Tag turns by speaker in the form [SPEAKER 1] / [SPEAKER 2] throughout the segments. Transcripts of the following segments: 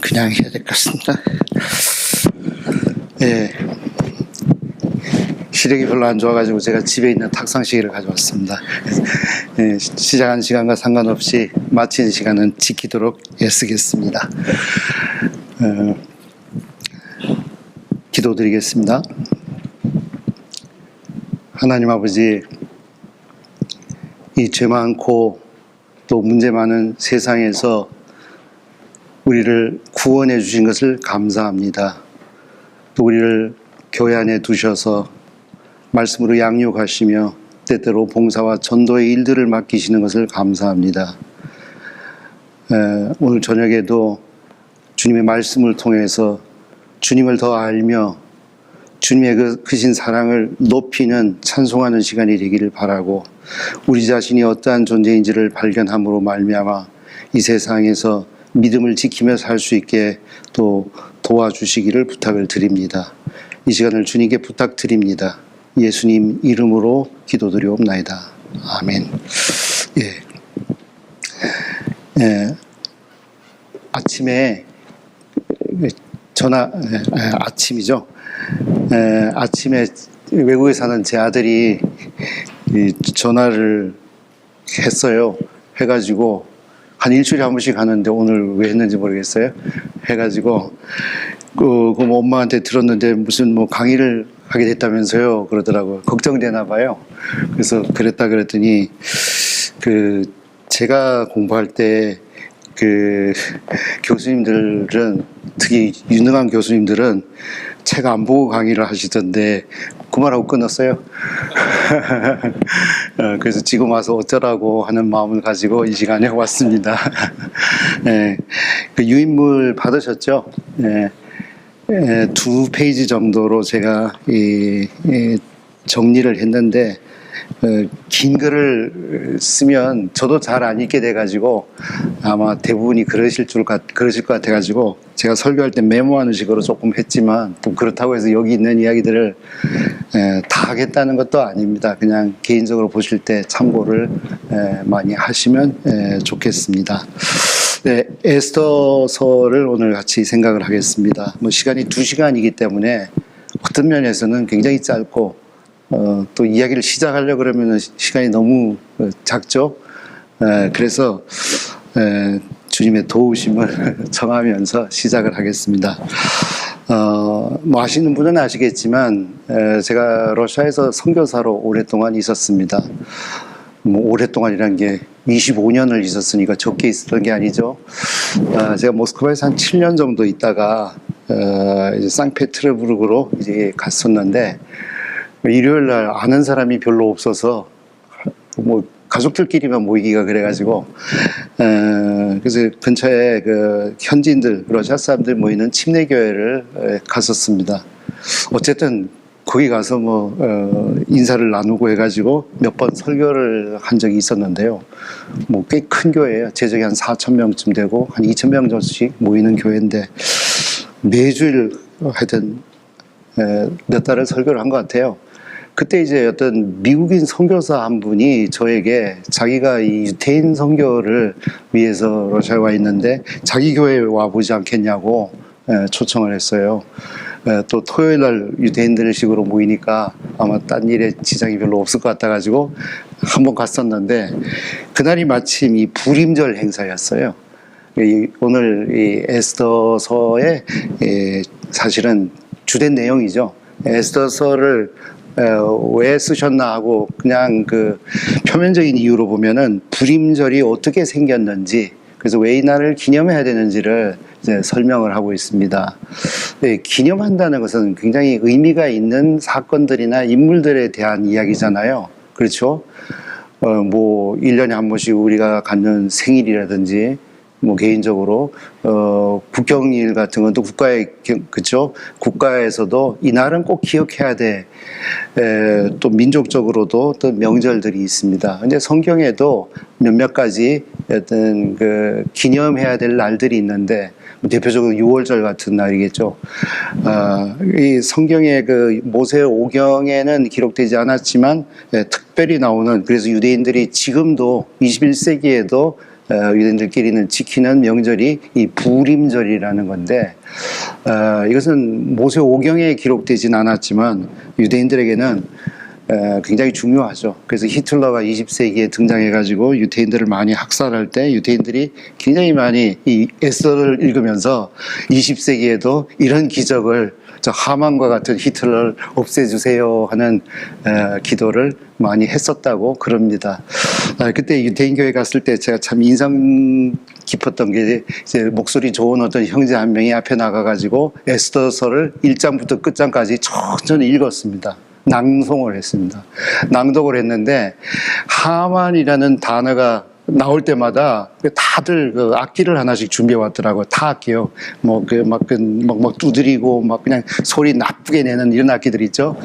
[SPEAKER 1] 그냥 해야 될 것 같습니다. 예. 시력이 별로 안 좋아가지고 제가 집에 있는 탁상시계를 가져왔습니다. 예, 시작한 시간과 상관없이 마친 시간은 지키도록 애쓰겠습니다. 기도드리겠습니다. 하나님 아버지, 이 죄 많고 또 문제 많은 세상에서 우리를 구원해 주신 것을 감사합니다. 또 우리를 교회 안에 두셔서 말씀으로 양육하시며 때때로 봉사와 전도의 일들을 맡기시는 것을 감사합니다. 오늘 저녁에도 주님의 말씀을 통해서 주님을 더 알며 주님의 그 크신 사랑을 높이는 찬송하는 시간이 되기를 바라고, 우리 자신이 어떠한 존재인지를 발견함으로 말미암아 이 세상에서 믿음을 지키며 살 수 있게 또 도와주시기를 부탁을 드립니다. 이 시간을 주님께 부탁드립니다. 예수님 이름으로 기도드리옵나이다. 아멘. 아침에 아침이죠. 아침에 외국에 사는 제 아들이 전화를 했어요. 해가지고 한 일주일에 한 번씩 하는데 오늘 왜 했는지 모르겠어요. 해가지고 그 엄마한테 들었는데 무슨 뭐 강의를 하게 됐다면서요. 그러더라고요. 걱정되나 봐요. 그래서 그랬더니 제가 공부할 때 교수님들은, 특히 유능한 교수님들은 책 안 보고 강의를 하시던데 그 말하고 끊었어요. 그래서 지금 와서 어쩌라고 하는 마음을 가지고 이 시간에 왔습니다. 그 유인물 받으셨죠? 2페이지 정도로 제가 정리를 했는데, 긴 글을 쓰면 저도 잘 안 읽게 돼가지고 아마 대부분이 그러실 것 같아가지고 제가 설교할 때 메모하는 식으로 조금 했지만, 또 그렇다고 해서 여기 있는 이야기들을 다 하겠다는 것도 아닙니다. 그냥 개인적으로 보실 때 참고를 많이 하시면 좋겠습니다. 네, 에스더서를 오늘 같이 생각을 하겠습니다. 시간이 2시간이기 때문에 어떤 면에서는 굉장히 짧고, 또 이야기를 시작하려고 그러면 시간이 너무 작죠. 그래서 주님의 도우심을 청하면서 시작을 하겠습니다. 아시는 분은 아시겠지만 제가 러시아에서 선교사로 오랫동안 있었습니다. 오랫동안이란 게 25년을 있었으니까 적게 있었던 게 아니죠. 제가 모스크바에서 한 7년 정도 있다가 이제 상페테르부르크로 이제 갔었는데, 일요일 날 아는 사람이 별로 없어서 가족들끼리만 모이기가 그래가지고, 그래서 근처에 현지인들, 러시아 사람들 모이는 침례교회를 갔었습니다. 어쨌든 거기 가서 인사를 나누고 해가지고 몇 번 설교를 한 적이 있었는데요. 꽤 큰 교회예요. 재적이 한 4,000명쯤 되고 한 2,000명 정도씩 모이는 교회인데, 매주일 하여튼 몇 달을 설교를 한 것 같아요. 그때 이제 어떤 미국인 선교사 한 분이 저에게 자기가 이 유태인 선교를 위해서 러시아에 와 있는데 자기 교회에 와보지 않겠냐고 초청을 했어요. 또 토요일 날 유대인들 식으로 모이니까 아마 딴 일에 지장이 별로 없을 것 같아가지고 한번 갔었는데, 그날이 마침 이 불임절 행사였어요. 오늘 이 에스더서의 사실은 주된 내용이죠. 에스더서를 왜 쓰셨나 하고 그냥 표면적인 이유로 보면은 불임절이 어떻게 생겼는지, 그래서 왜 이 날을 기념해야 되는지를 이제 설명을 하고 있습니다. 기념한다는 것은 굉장히 의미가 있는 사건들이나 인물들에 대한 이야기잖아요. 그렇죠? 1년에 한 번씩 우리가 갖는 생일이라든지, 개인적으로, 국경일 같은 건 또 그쵸? 국가에서도 이 날은 꼭 기억해야 돼. 또 민족적으로도 또 명절들이 있습니다. 근데 성경에도 몇몇 가지 어떤 기념해야 될 날들이 있는데, 대표적으로 6월절 같은 날이겠죠. 이 성경의 모세 오경에는 기록되지 않았지만, 특별히 나오는, 그래서 유대인들이 지금도 21세기에도 유대인들끼리는 지키는 명절이 이 부림절이라는 건데, 이것은 모세 오경에 기록되진 않았지만 유대인들에게는 굉장히 중요하죠. 그래서 히틀러가 20세기에 등장해가지고 유대인들을 많이 학살할 때 유대인들이 굉장히 많이 이 에스더를 읽으면서 20세기에도 이런 기적을, 저 하만과 같은 히틀러를 없애주세요 하는 기도를 많이 했었다고 그럽니다. 그때 유대인 교회 갔을 때 제가 참 인상 깊었던 게, 이제 목소리 좋은 어떤 형제 한 명이 앞에 나가가지고 에스더서를 1장부터 끝장까지 천천히 읽었습니다. 낭송을 했습니다. 낭독을 했는데 하만이라는 단어가 나올 때마다 다들 그 악기를 하나씩 준비해 왔더라고요. 타 악기요. 막 두드리고 막 그냥 소리 나쁘게 내는 이런 악기들 있죠.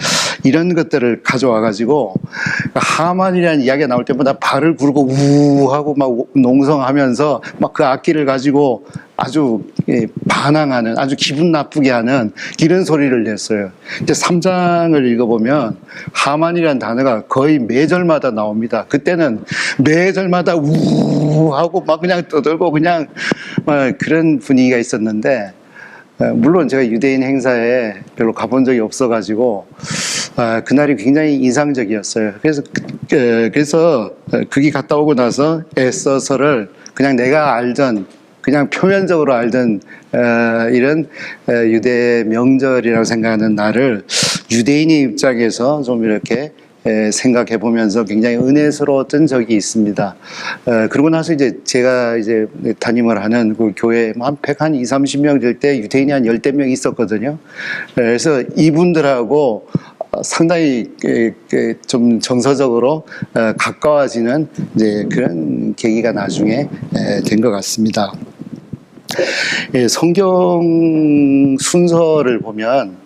[SPEAKER 1] 이런 것들을 가져와 가지고 하만이라는 이야기가 나올 때마다 발을 굴고 우 하고 막 농성하면서 막 그 악기를 가지고 아주 반항하는, 아주 기분 나쁘게 하는 이런 소리를 냈어요. 이제 3장을 읽어보면 하만이라는 단어가 거의 매절마다 나옵니다. 그때는 매절마다 우 하고 막 그냥 떠들고 그냥 그런 분위기가 있었는데, 물론 제가 유대인 행사에 별로 가본 적이 없어가지고 그날이 굉장히 인상적이었어요. 그래서 거기 갔다 오고 나서 에스더서를 그냥 내가 알던, 그냥 표면적으로 알던 이런 유대 명절이라고 생각하는 날을 유대인의 입장에서 좀 이렇게 생각해 보면서 굉장히 은혜스러웠던 적이 있습니다. 그러고 나서 이제 제가 이제 담임을 하는 그 교회 한 120, 30명 될 때 유대인이 한 10대 명 있었거든요. 그래서 이분들하고 상당히 좀 정서적으로 가까워지는 이제 그런 계기가 나중에 된 것 같습니다. 성경 순서를 보면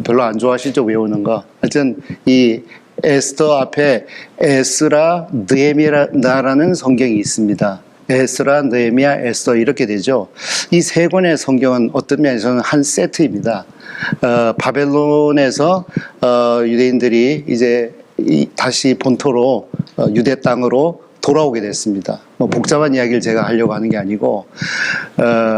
[SPEAKER 1] 별로 안 좋아하시죠, 외우는 거. 하여튼 이 에스더 앞에 에스라, 느헤미야라는 성경이 있습니다. 에스라, 느헤미야, 에스더 이렇게 되죠. 이 세 권의 성경은 어떤 면에서는 한 세트입니다. 바벨론에서 유대인들이 이제 다시 본토로 유대 땅으로 돌아오게 됐습니다. 뭐 복잡한 이야기를 제가 하려고 하는 게 아니고,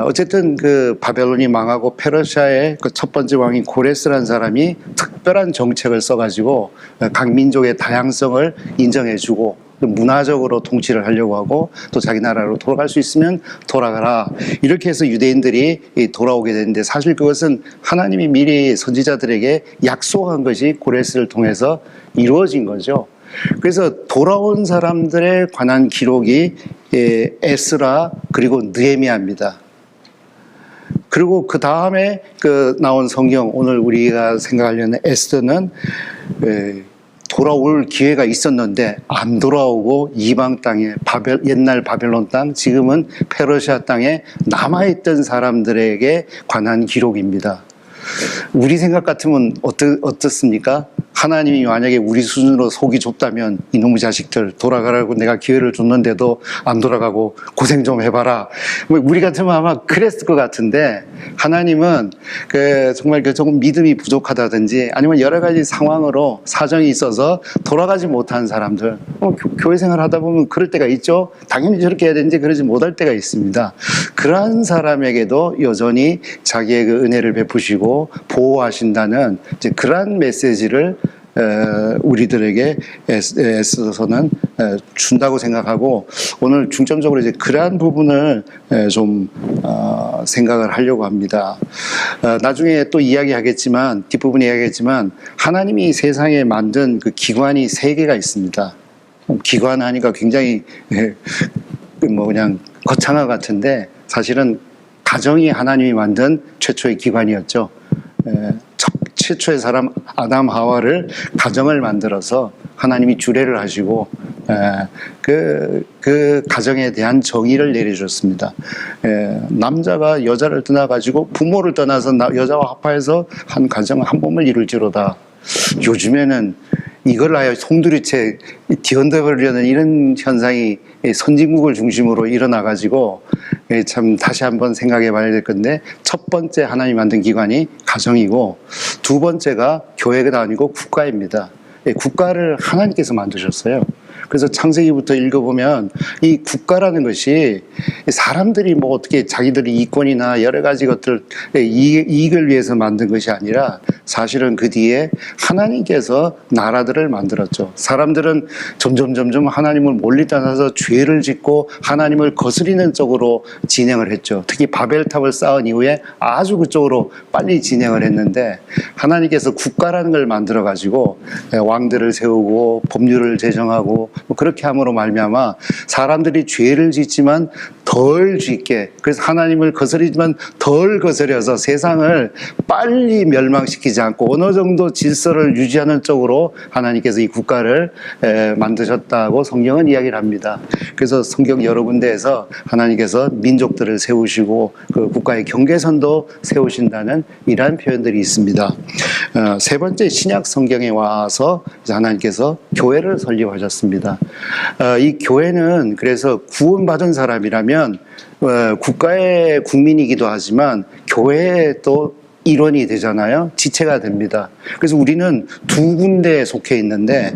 [SPEAKER 1] 어쨌든 그 바벨론이 망하고 페르시아의 그 첫 번째 왕인 고레스라는 사람이 특별한 정책을 써가지고 각 민족의 다양성을 인정해주고 문화적으로 통치를 하려고 하고, 또 자기 나라로 돌아갈 수 있으면 돌아가라, 이렇게 해서 유대인들이 돌아오게 되는데, 사실 그것은 하나님이 미리 선지자들에게 약속한 것이 고레스를 통해서 이루어진 거죠. 그래서 돌아온 사람들에 관한 기록이 에스라 그리고 느헤미야입니다. 그리고 그 다음에 그 나온 성경, 오늘 우리가 생각하려는 에스더는 돌아올 기회가 있었는데 안 돌아오고 이방 땅에, 옛날 바벨론 땅, 지금은 페르시아 땅에 남아있던 사람들에게 관한 기록입니다. 우리 생각 같으면 어떻습니까? 하나님이 만약에 우리 수준으로 속이 좁다면 이놈의 자식들 돌아가라고 내가 기회를 줬는데도 안 돌아가고 고생 좀 해봐라. 우리 같으면 아마 그랬을 것 같은데, 하나님은 정말 조금 믿음이 부족하다든지 아니면 여러 가지 상황으로 사정이 있어서 돌아가지 못한 사람들, 교회 생활 하다 보면 그럴 때가 있죠. 당연히 저렇게 해야 되는지 그러지 못할 때가 있습니다. 그러한 사람에게도 여전히 자기의 그 은혜를 베푸시고 보호하신다는 이제 그러한 메시지를 우리들에게 애써서는 준다고 생각하고, 오늘 중점적으로 이제 그러한 부분을 좀 생각을 하려고 합니다. 나중에 또 이야기하겠지만, 뒷부분에 이야기하겠지만, 하나님이 세상에 만든 그 기관이 3개가 있습니다. 기관 하니까 굉장히 그냥 거창한 것 같은데, 사실은 가정이 하나님이 만든 최초의 기관이었죠. 최초의 사람 아담 하와를 가정을 만들어서 하나님이 주례를 하시고 그 가정에 대한 정의를 내려줬습니다. 남자가 여자를 떠나가지고 부모를 떠나서 여자와 합하여서 한 가정을 한 몸을 이룰지로다. 요즘에는 이걸 아예 송두리째 뒤흔들려는 이런 현상이 선진국을 중심으로 일어나가지고 참 다시 한번 생각해 봐야 될 건데, 첫 번째 하나님 만든 기관이 가정이고, 두 번째가 교회가 아니고 국가입니다. 국가를 하나님께서 만드셨어요. 그래서 창세기부터 읽어보면 이 국가라는 것이 사람들이 뭐 어떻게 자기들의 이권이나 여러 가지 것들 이익을 위해서 만든 것이 아니라 사실은 그 뒤에 하나님께서 나라들을 만들었죠. 사람들은 점점 하나님을 멀리 떠나서 죄를 짓고 하나님을 거스리는 쪽으로 진행을 했죠. 특히 바벨탑을 쌓은 이후에 아주 그쪽으로 빨리 진행을 했는데 하나님께서 국가라는 걸 만들어 가지고 왕들을 세우고 법률을 제정하고 뭐 그렇게 함으로 말미암아 사람들이 죄를 짓지만 덜 짓게, 그래서 하나님을 거스리지만 덜 거스려서 세상을 빨리 멸망시키지 않고 어느 정도 질서를 유지하는 쪽으로 하나님께서 이 국가를 만드셨다고 성경은 이야기를 합니다. 그래서 성경 여러 군데에서 하나님께서 민족들을 세우시고 그 국가의 경계선도 세우신다는 이러한 표현들이 있습니다. 세 번째, 신약 성경에 와서 하나님께서 교회를 설립하셨습니다. 이 교회는 그래서 구원받은 사람이라면 국가의 국민이기도 하지만 교회의 또 일원이 되잖아요. 지체가 됩니다. 그래서 우리는 두 군데에 속해 있는데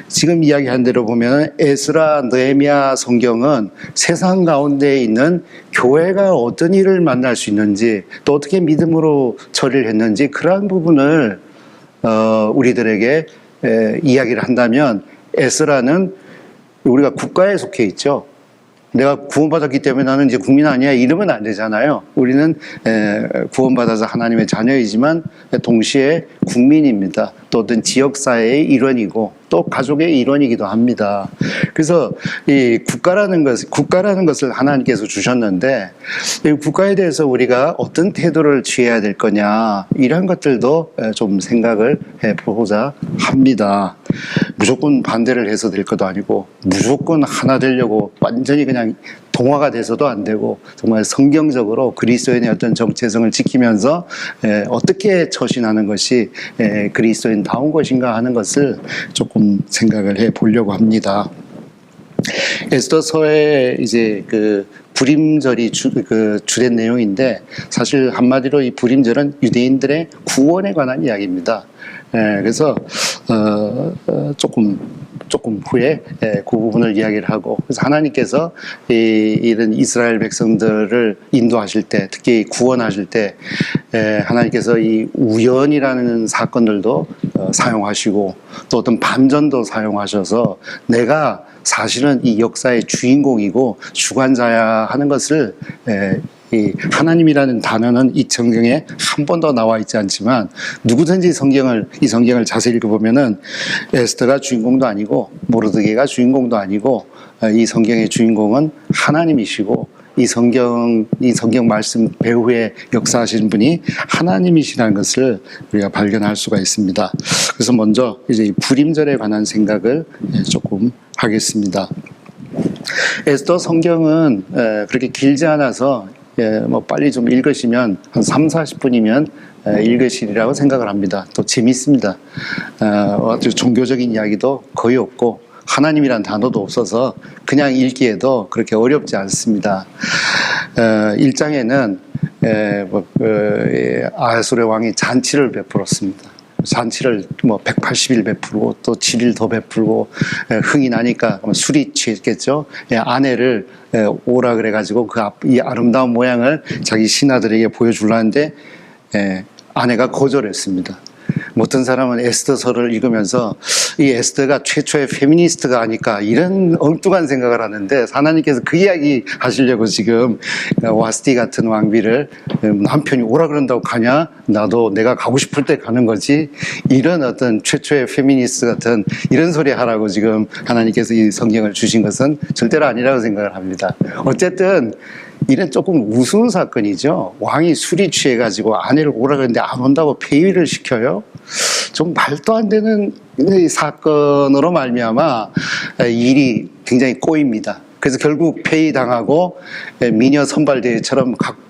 [SPEAKER 1] 지금 이야기한 대로 보면 에스라, 느헤미야 성경은 세상 가운데 있는 교회가 어떤 일을 만날 수 있는지 또 어떻게 믿음으로 처리를 했는지 그러한 부분을 우리들에게 이야기를 한다면 에스라는 우리가 국가에 속해 있죠. 내가 구원받았기 때문에 나는 이제 국민 아니야 이러면 안 되잖아요. 우리는 구원받아서 하나님의 자녀이지만 동시에 국민입니다. 또 어떤 지역사회의 일원이고 또 가족의 일원이기도 합니다. 그래서 이 국가라는 것을 하나님께서 주셨는데 이 국가에 대해서 우리가 어떤 태도를 취해야 될 거냐 이런 것들도 좀 생각을 해보고자 합니다. 무조건 반대를 해서 될 것도 아니고 무조건 하나 되려고 완전히 그냥 동화가 돼서도 안 되고 정말 성경적으로 그리스도인의 어떤 정체성을 지키면서 어떻게 처신하는 것이 그리스도인다운 것인가 하는 것을 조금 생각을 해 보려고 합니다. 에스더서의 이제 그 불임절이 주된 내용인데 사실 한마디로 이 불임절은 유대인들의 구원에 관한 이야기입니다. 그래서 조금 후에 그 부분을 이야기를 하고 그래서 하나님께서 이런 이스라엘 백성들을 인도하실 때 특히 구원하실 때 하나님께서 이 우연이라는 사건들도 사용하시고 또 어떤 반전도 사용하셔서 내가 사실은 이 역사의 주인공이고 주관자야 하는 것을 이 하나님이라는 단어는 이 성경에 한 번도 나와 있지 않지만 누구든지 이 성경을 자세히 읽어보면은 에스더가 주인공도 아니고 모르드게가 주인공도 아니고 이 성경의 주인공은 하나님이시고 이 성경 말씀 배후에 역사하시는 분이 하나님이시라는 것을 우리가 발견할 수가 있습니다. 그래서 먼저 이제 이 불임절에 관한 생각을 조금 하겠습니다. 에스더 성경은 그렇게 길지 않아서 뭐 빨리 좀 읽으시면 한 30-40분이면 읽으시리라고 생각을 합니다. 또 재밌습니다. 아주 종교적인 이야기도 거의 없고 하나님이란 단어도 없어서 그냥 읽기에도 그렇게 어렵지 않습니다. 1장에는 아하수르 왕이 잔치를 베풀었습니다. 잔치를 180일 베풀고 또 7일 더 베풀고 흥이 나니까 술이 취했겠죠. 아내를 오라 그래가지고 이 아름다운 모양을 자기 신하들에게 보여주려는데 아내가 거절했습니다. 어떤 사람은 에스더서를 읽으면서 이 에스더가 최초의 페미니스트가 아닐까 이런 엉뚱한 생각을 하는데 하나님께서 그 이야기 하시려고 지금 와스티 같은 왕비를 남편이 오라 그런다고 가냐? 나도 내가 가고 싶을 때 가는 거지. 이런 어떤 최초의 페미니스트 같은 이런 소리 하라고 지금 하나님께서 이 성경을 주신 것은 절대로 아니라고 생각을 합니다. 어쨌든 이런 조금 우스운 사건이죠. 왕이 술이 취해가지고 아내를 오라 그랬는데 안 온다고 폐위를 시켜요. 좀 말도 안 되는 사건으로 말미암아 일이 굉장히 꼬입니다. 그래서 결국 폐위당하고 미녀 선발대회처럼 각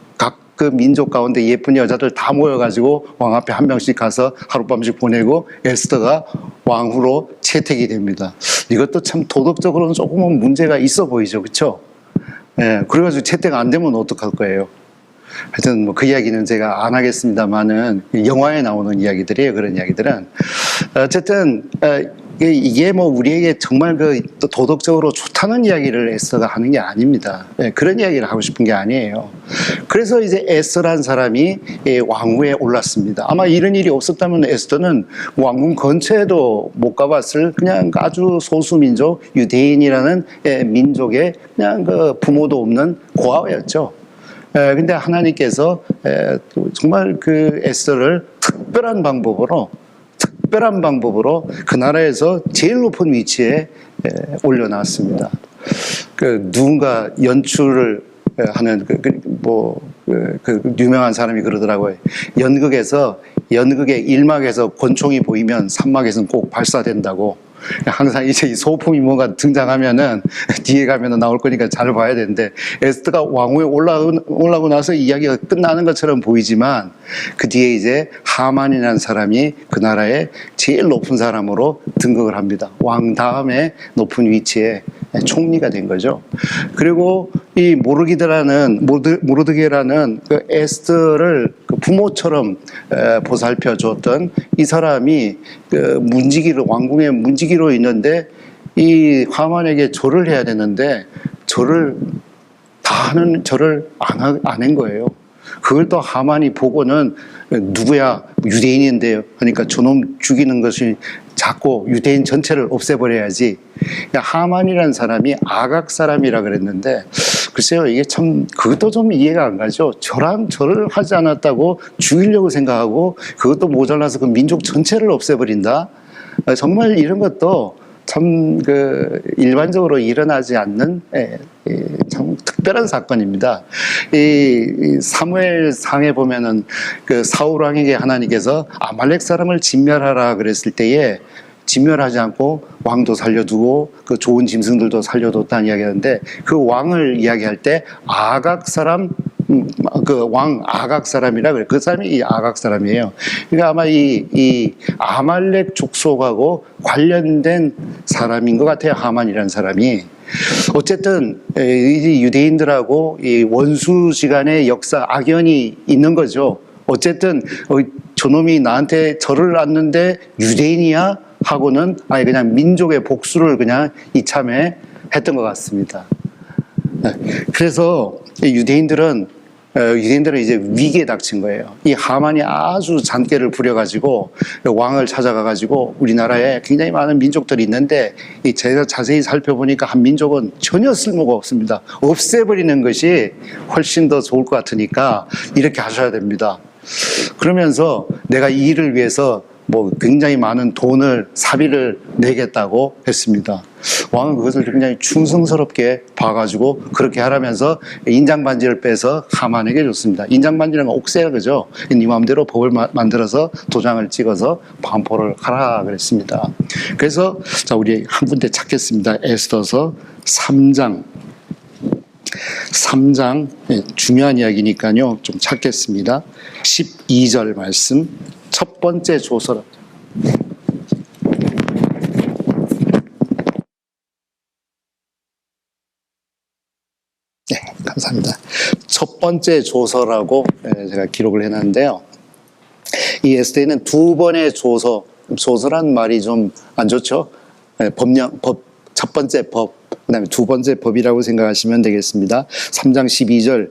[SPEAKER 1] 그 민족 가운데 예쁜 여자들 다 모여가지고 왕 앞에 한 명씩 가서 하룻밤씩 보내고 에스더가 왕후로 채택이 됩니다. 이것도 참 도덕적으로는 조금은 문제가 있어 보이죠, 그렇죠? 그래가지고 채택 안 되면 어떡할 거예요? 하여튼 그 이야기는 제가 안 하겠습니다만은 영화에 나오는 이야기들이에요. 그런 이야기들은 어쨌든 이게 뭐 우리에게 정말 또 도덕적으로 좋다는 이야기를 에스더가 하는 게 아닙니다. 그런 이야기를 하고 싶은 게 아니에요. 그래서 이제 에스더란 사람이 왕위에 올랐습니다. 아마 이런 일이 없었다면 에스더는 왕궁 근처에도 못 가봤을 그냥 아주 소수민족 유대인이라는 민족의 그냥 부모도 없는 고아였죠. 근데 하나님께서 정말 그 에스더를 특별한 방법으로 그 나라에서 제일 높은 위치에 올려놨습니다. 누군가 연출을 하는 유명한 사람이 그러더라고요. 연극의 1막에서 권총이 보이면 3막에서는 꼭 발사된다고. 항상 이제 이 소품이 뭔가 등장하면은 뒤에 가면은 나올 거니까 잘 봐야 되는데, 에스더가 왕위에 올라오고 나서 이야기가 끝나는 것처럼 보이지만 그 뒤에 이제 하만이라는 사람이 그 나라의 제일 높은 사람으로 등극을 합니다. 왕 다음에 높은 위치에 총리가 된 거죠. 그리고 이 모르드게라는 그 에스더를 그 부모처럼 보살펴 줬던 이 사람이 왕궁의 문지기로 있는데 이 하만에게 절을 해야 되는데 절을 안 한 거예요. 그걸 또 하만이 보고는 누구야? 유대인인데요. 그러니까 저놈 죽이는 것이 자꾸 유대인 전체를 없애버려야지. 하만이라는 사람이 아각 사람이라 그랬는데, 글쎄요, 이게 참 그것도 좀 이해가 안 가죠. 절을 하지 않았다고 죽이려고 생각하고 그것도 모자라서 그 민족 전체를 없애버린다. 정말 이런 것도 참 일반적으로 일어나지 않는 참 특별한 사건입니다. 이 사무엘상에 보면은 그 사울 왕에게 하나님께서 아말렉 사람을 진멸하라 그랬을 때에 진멸하지 않고 왕도 살려두고 그 좋은 짐승들도 살려뒀다는 이야기하는데, 그 왕을 이야기할 때 아각 사람, 그 왕 아각 사람이라 그래. 그 사람이 이 아각 사람이에요. 그러니까 아마 이 아말렉 족속하고 관련된 사람인 것 같아요. 하만이라는 사람이. 어쨌든 이 유대인들하고 이 원수지간의 역사 악연이 있는 거죠. 어쨌든 저놈이 나한테 절을 놨는데 유대인이야? 하고는 아예 그냥 민족의 복수를 그냥 이참에 했던 것 같습니다. 그래서 유대인들은 이제 위기에 닥친 거예요. 이 하만이 아주 잔꾀를 부려가지고 왕을 찾아가가지고 우리나라에 굉장히 많은 민족들이 있는데, 제가 자세히 살펴보니까 한 민족은 전혀 쓸모가 없습니다. 없애버리는 것이 훨씬 더 좋을 것 같으니까 이렇게 하셔야 됩니다. 그러면서 내가 이 일을 위해서 굉장히 많은 사비를 내겠다고 했습니다. 왕은 그것을 굉장히 충성스럽게 봐가지고 그렇게 하라면서 인장반지를 빼서 하만에게 줬습니다. 인장반지는 옥새야, 그죠? 네 마음대로 법을 만들어서 도장을 찍어서 반포를 하라 그랬습니다. 그래서 자, 우리 한 군데 찾겠습니다. 에스더서 3장 중요한 이야기니까요, 좀 찾겠습니다. 12절 말씀, 첫 번째 조서. 네, 감사합니다. 첫 번째 조서라고 제가 기록을 해놨는데요. 이 에스더에는 두 번의 조서란 말이 좀 안 좋죠. 첫 번째 법, 그 다음에 두 번째 법이라고 생각하시면 되겠습니다. 3장 12절,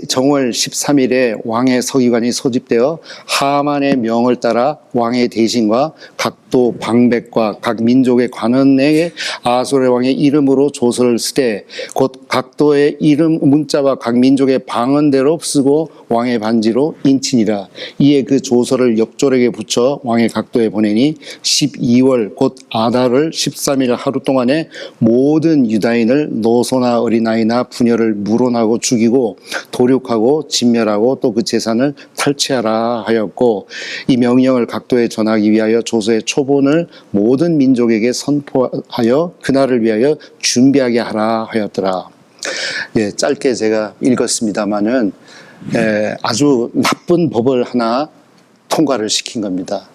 [SPEAKER 1] 정월 13일에 왕의 서기관이 소집되어 하만의 명을 따라 왕의 대신과 각도 방백과 각 민족의 관원에게 아수르 왕의 이름으로 조서를 쓰되, 곧 각도의 이름 문자와 각 민족의 방언대로 쓰고 왕의 반지로 인치니라. 이에 그 조서를 옆조력에 붙여 왕의 각도에 보내니 12월 곧 아달을 13일 하루 동안에 모든 유다인을 노소나 어린아이나 부녀를 물어나고 죽이고 도륙하고 진멸하고 또 그 재산을 탈취하라 하였고, 이 명령을 각도에 전하기 위하여 조서의 초본을 모든 민족에게 선포하여 그날을 위하여 준비하게 하라 하였더라. 예, 짧게 제가 읽었습니다마는 아주 나쁜 법을 하나 통과를 시킨 겁니다.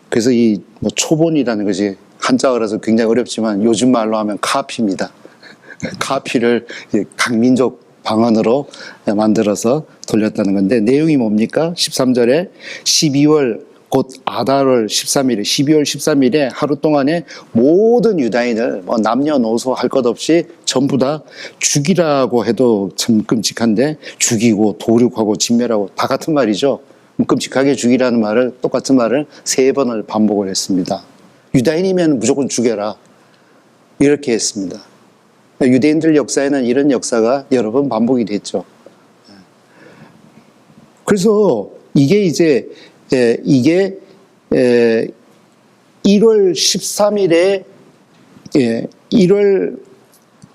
[SPEAKER 1] 그래서 이 초본이라는 것이 한자어라서 굉장히 어렵지만 요즘 말로 하면 카피입니다. 카피를 각 민족 방언으로 만들어서 돌렸다는 건데, 내용이 뭡니까? 13절에 12월 곧 아달월 13일에 12월 13일에 하루 동안에 모든 유다인을 뭐 남녀노소 할 것 없이 전부 다 죽이라고 해도 참 끔찍한데 죽이고 도륙하고 진멸하고 다 같은 말이죠. 끔찍하게 죽이라는 말을 똑같은 말을 3번을 반복을 했습니다. 유다인이면 무조건 죽여라 이렇게 했습니다. 유대인들 역사에는 이런 역사가 여러 번 반복이 됐죠. 그래서 이게 이제 이게 1월 13일에 1월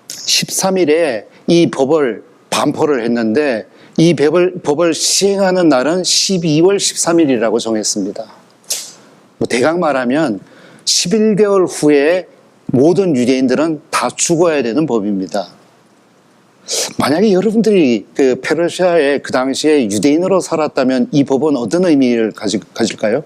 [SPEAKER 1] 13일에 이 법을 반포를 했는데 이 법을 시행하는 날은 12월 13일이라고 정했습니다. 뭐 대강 말하면 11개월 후에 모든 유대인들은 다 죽어야 되는 법입니다. 만약에 여러분들이 그 페르시아에 그 당시에 유대인으로 살았다면 이 법은 어떤 의미를 가질까요?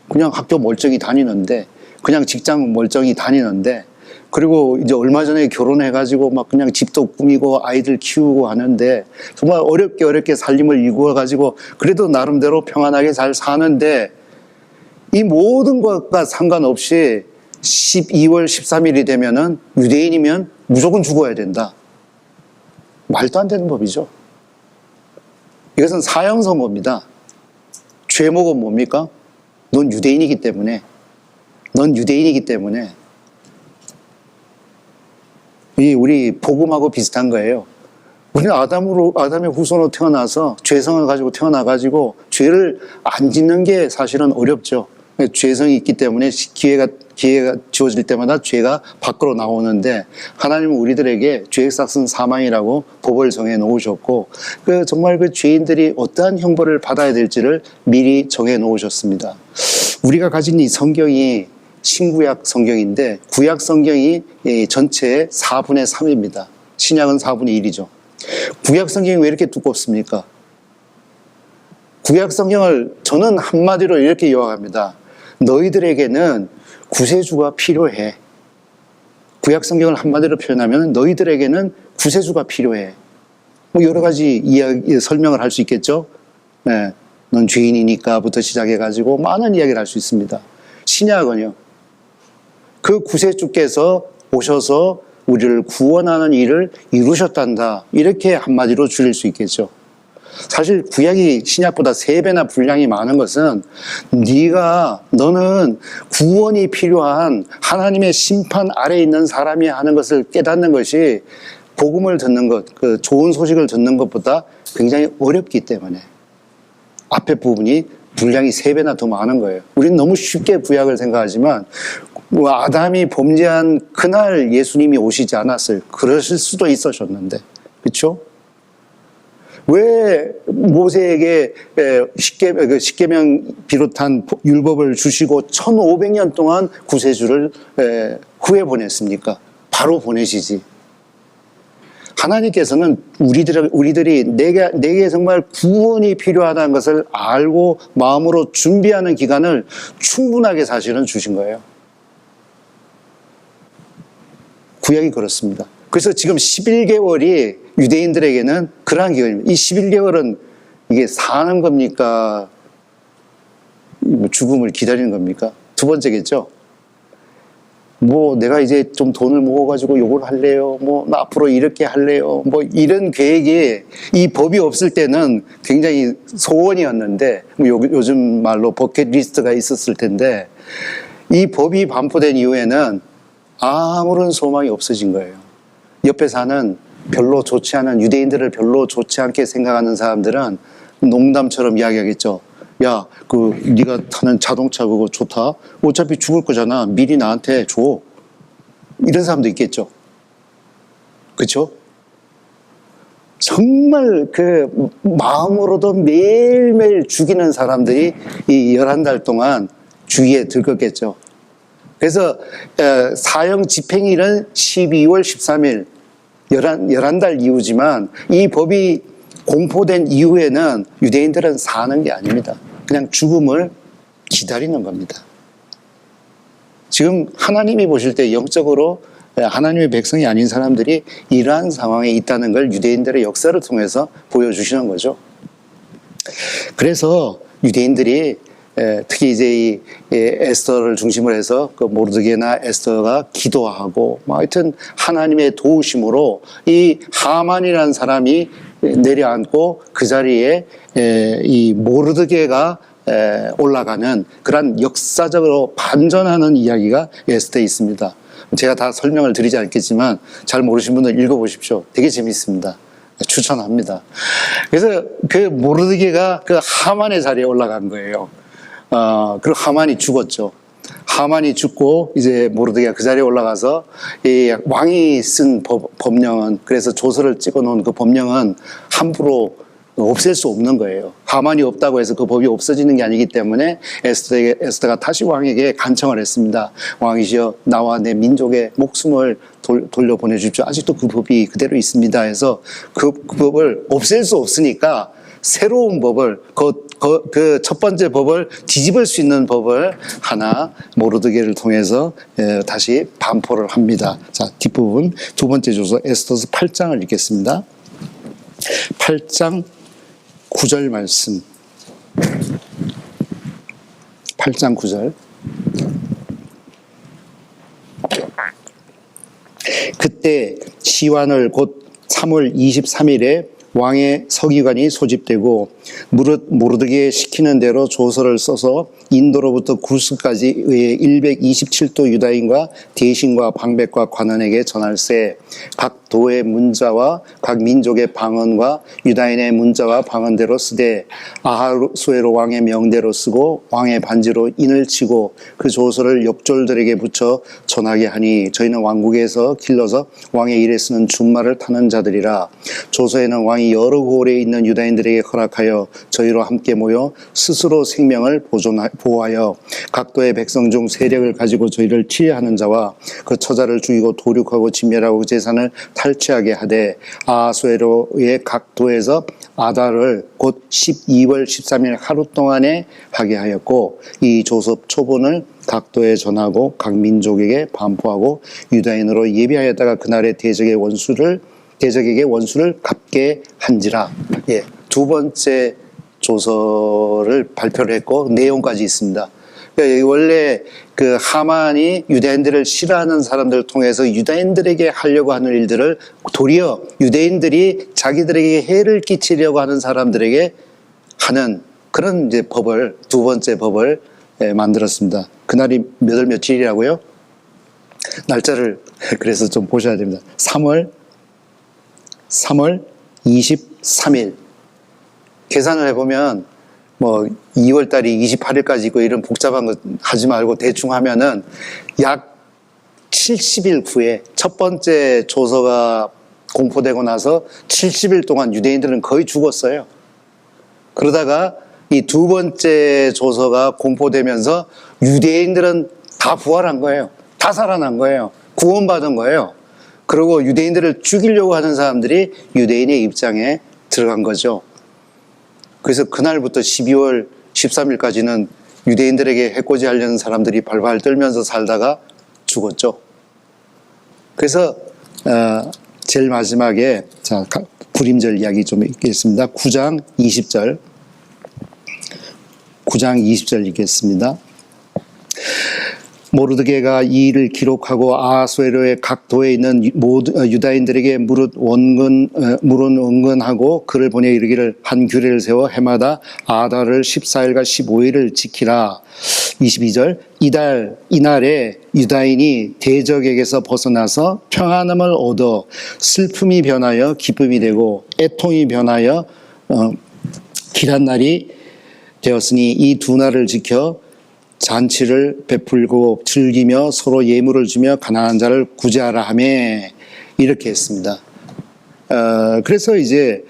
[SPEAKER 1] 그냥 학교 멀쩡히 다니는데, 그냥 직장 멀쩡히 다니는데, 그리고 이제 얼마 전에 결혼해가지고 막 그냥 집도 꾸미고 아이들 키우고 하는데 정말 어렵게 살림을 이루어가지고 그래도 나름대로 평안하게 잘 사는데 이 모든 것과 상관없이 12월 13일이 되면은 유대인이면 무조건 죽어야 된다. 말도 안 되는 법이죠. 이것은 사형선고입니다. 죄목은 뭡니까? 넌 유대인이기 때문에. 우리 복음하고 비슷한 거예요. 우리는 아담의 후손으로 태어나서 죄성을 가지고 태어나가지고 죄를 안 짓는 게 사실은 어렵죠. 죄성이 있기 때문에 기회가 주어질 때마다 죄가 밖으로 나오는데 하나님은 우리들에게 죄의 삭은 사망이라고 법을 정해 놓으셨고 정말 그 죄인들이 어떠한 형벌을 받아야 될지를 미리 정해 놓으셨습니다. 우리가 가진 이 성경이 신구약 성경인데 구약 성경이 전체의 4분의 3입니다. 신약은 4분의 1이죠. 구약 성경이 왜 이렇게 두껍습니까? 구약 성경을 저는 한마디로 이렇게 요약합니다. 너희들에게는 구세주가 필요해. 구약 성경을 한마디로 표현하면 너희들에게는 구세주가 필요해. 뭐 여러 가지 이야기 설명을 할 수 있겠죠. 네, 넌 죄인이니까부터 시작해가지고 많은 이야기를 할 수 있습니다. 신약은요. 그 구세주께서 오셔서 우리를 구원하는 일을 이루셨단다. 이렇게 한마디로 줄일 수 있겠죠. 사실 구약이 신약보다 3배나 분량이 많은 것은 너는 구원이 필요한 하나님의 심판 아래에 있는 사람이 하는 것을 깨닫는 것이 복음을 듣는 것, 그 좋은 소식을 듣는 것보다 굉장히 어렵기 때문에 앞에 부분이 분량이 3배나 더 많은 거예요. 우리는 너무 쉽게 구약을 생각하지만 아담이 범죄한 그날 예수님이 오시지 않았어요. 그러실 수도 있으셨는데, 그렇죠? 왜 모세에게 십계명 비롯한 율법을 주시고 1500년 동안 구세주를 후에 보냈습니까? 바로 보내시지. 하나님께서는 우리들이 내게 정말 구원이 필요하다는 것을 알고 마음으로 준비하는 기간을 충분하게 사실은 주신 거예요. 구약이 그렇습니다. 그래서 지금 11개월이 유대인들에게는 그러한 기간입니다. 이 11개월은 이게 사는 겁니까? 죽음을 기다리는 겁니까? 두 번째겠죠. 내가 이제 좀 돈을 모아가지고 요걸 할래요. 나 앞으로 이렇게 할래요. 이런 계획이 이 법이 없을 때는 굉장히 소원이었는데, 요즘 말로 버킷리스트가 있었을 텐데, 이 법이 반포된 이후에는 아무런 소망이 없어진 거예요. 옆에 사는 별로 좋지 않은 유대인들을 별로 좋지 않게 생각하는 사람들은 농담처럼 이야기하겠죠. 야, 네가 타는 자동차 그거 좋다. 어차피 죽을 거잖아. 미리 나한테 줘. 이런 사람도 있겠죠. 그렇죠? 정말 그 마음으로도 매일매일 죽이는 사람들이 이 11달 동안 주위에 들끓겠죠. 그래서 사형 집행일은 12월 13일 11달 이후지만 이 법이 공포된 이후에는 유대인들은 사는 게 아닙니다. 그냥 죽음을 기다리는 겁니다. 지금 하나님이 보실 때 영적으로 하나님의 백성이 아닌 사람들이 이러한 상황에 있다는 걸 유대인들의 역사를 통해서 보여주시는 거죠. 그래서 유대인들이 특히 이제 이 에스더를 중심으로 해서 그 모르드게나 에스더가 기도하고 뭐 하여튼 하나님의 도우심으로 이 하만이라는 사람이 내려앉고 그 자리에 이 모르드게가 올라가는 그런 역사적으로 반전하는 이야기가 에스더에 있습니다. 제가 다 설명을 드리지 않겠지만 잘 모르신 분들 읽어보십시오. 되게 재밌습니다. 추천합니다. 그래서 그 모르드게가 그 하만의 자리에 올라간 거예요. 그리고 하만이 죽었죠. 하만이 죽고 이제 모르드게가 그 자리에 올라가서 이 왕이 쓴 법령은, 그래서 조서를 찍어 놓은 그 법령은 함부로 없앨 수 없는 거예요. 하만이 없다고 해서 그 법이 없어지는 게 아니기 때문에 에스더가 다시 왕에게 간청을 했습니다. 왕이시여, 나와 내 민족의 목숨을 돌려보내 주십시오. 아직도 그 법이 그대로 있습니다 해서 그 법을 없앨 수 없으니까 새로운 법을, 그 첫 번째 법을 뒤집을 수 있는 법을 하나 모르드게를 통해서 다시 반포를 합니다. 자, 뒷부분 두 번째 조서 에스더서 8장을 읽겠습니다. 8장 9절 말씀. 8장 9절. 그때 시완을 곧 3월 23일에 왕의 서기관이 소집되고 모르드게 시키는 대로 조서를 써서 인도로부터 구스까지 의해 127도 유다인과 대신과 방백과 관원에게 전할세. 각 도의 문자와 각 민족의 방언과 유다인의 문자와 방언대로 쓰되 아하수에로 왕의 명대로 쓰고 왕의 반지로 인을 치고 그 조서를 옆졸들에게 붙여 전하게 하니 저희는 왕국에서 길러서 왕의 일에 쓰는 준말을 타는 자들이라. 조서에는 왕이 여러 고을에 있는 유다인들에게 허락하여 저희로 함께 모여 스스로 생명을 보호하여 각도의 백성 중 세력을 가지고 저희를 치하는 자와 그 처자를 죽이고 도륙하고 진멸하고 재산을 탈취하게 하되 아하수에로의 각 도에서 아달을 곧 12월 13일 하루 동안에 하게 하였고 이 조서 초본을 각 도에 전하고 각 민족에게 반포하고 유다인으로 예비하였다가 그날의 대적에게 원수를 갚게 한지라. 예, 두 번째 조서를 발표를 했고 내용까지 있습니다. 그러니까 원래 그 하만이 유대인들을 싫어하는 사람들을 통해서 유대인들에게 하려고 하는 일들을 도리어 유대인들이 자기들에게 해를 끼치려고 하는 사람들에게 하는 그런 이제 법을, 두 번째 법을 만들었습니다. 그날이 몇 월 며칠이라고요? 날짜를 그래서 좀 보셔야 됩니다. 3월 23일. 계산을 해보면 뭐 2월 달이 28일까지 있고 이런 복잡한 거 하지 말고 대충 하면은 약 70일 후에 첫 번째 조서가 공포되고 나서 70일 동안 유대인들은 거의 죽었어요. 그러다가 이 두 번째 조서가 공포되면서 유대인들은 다 부활한 거예요. 다 살아난 거예요. 구원받은 거예요. 그리고 유대인들을 죽이려고 하는 사람들이 유대인의 입장에 들어간 거죠. 그래서 그날부터 12월 13일까지는 유대인들에게 해코지 하려는 사람들이 발발 떨면서 살다가 죽었죠. 그래서 제일 마지막에 불임절 이야기 좀 읽겠습니다. 9장 20절. 9장 20절 읽겠습니다. 모르드게가 이 일을 기록하고 아하수에로의 각 도에 있는 모든 유다인들에게 물은 은근하고 그를 보내 이르기를 한 규례를 세워 해마다 아달을 14일과 15일을 지키라. 22절 이날에 유다인이 대적에게서 벗어나서 평안함을 얻어 슬픔이 변하여 기쁨이 되고 애통이 변하여 길한 날이 되었으니 이 두 날을 지켜 잔치를 베풀고 즐기며 서로 예물을 주며 가난한 자를 구제하라 하며 이렇게 했습니다. 그래서 이제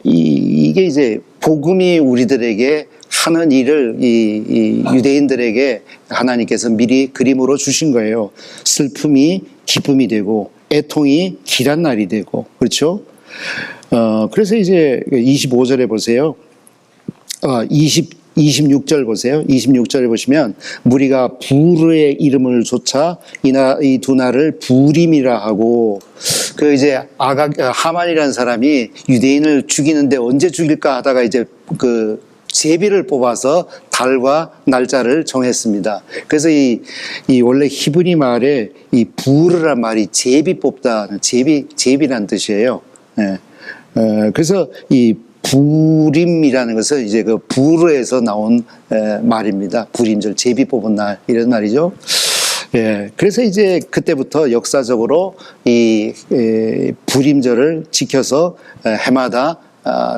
[SPEAKER 1] 이게 이제 복음이 우리들에게 하는 일을 이 유대인들에게 하나님께서 미리 그림으로 주신 거예요. 슬픔이 기쁨이 되고 애통이 길한 날이 되고 그렇죠. 그래서 이제 25절에 보세요. 26절 보세요. 26절에 보시면 무리가 부르의 이름을 조차 이 두 날을 부림이라 하고 그 이제 하만이라는 사람이 유대인을 죽이는데 언제 죽일까 하다가 이제 그 제비를 뽑아서 달과 날짜를 정했습니다. 그래서 이 원래 히브리 말에 이 부르란 말이 제비 뽑다, 제비란 뜻이에요. 예. 그래서 이 부림이라는 것은 이제 그 부르에서 나온 말입니다. 부림절, 제비 뽑은 날, 이런 말이죠. 예, 그래서 이제 그때부터 역사적으로 이 부림절을 지켜서 해마다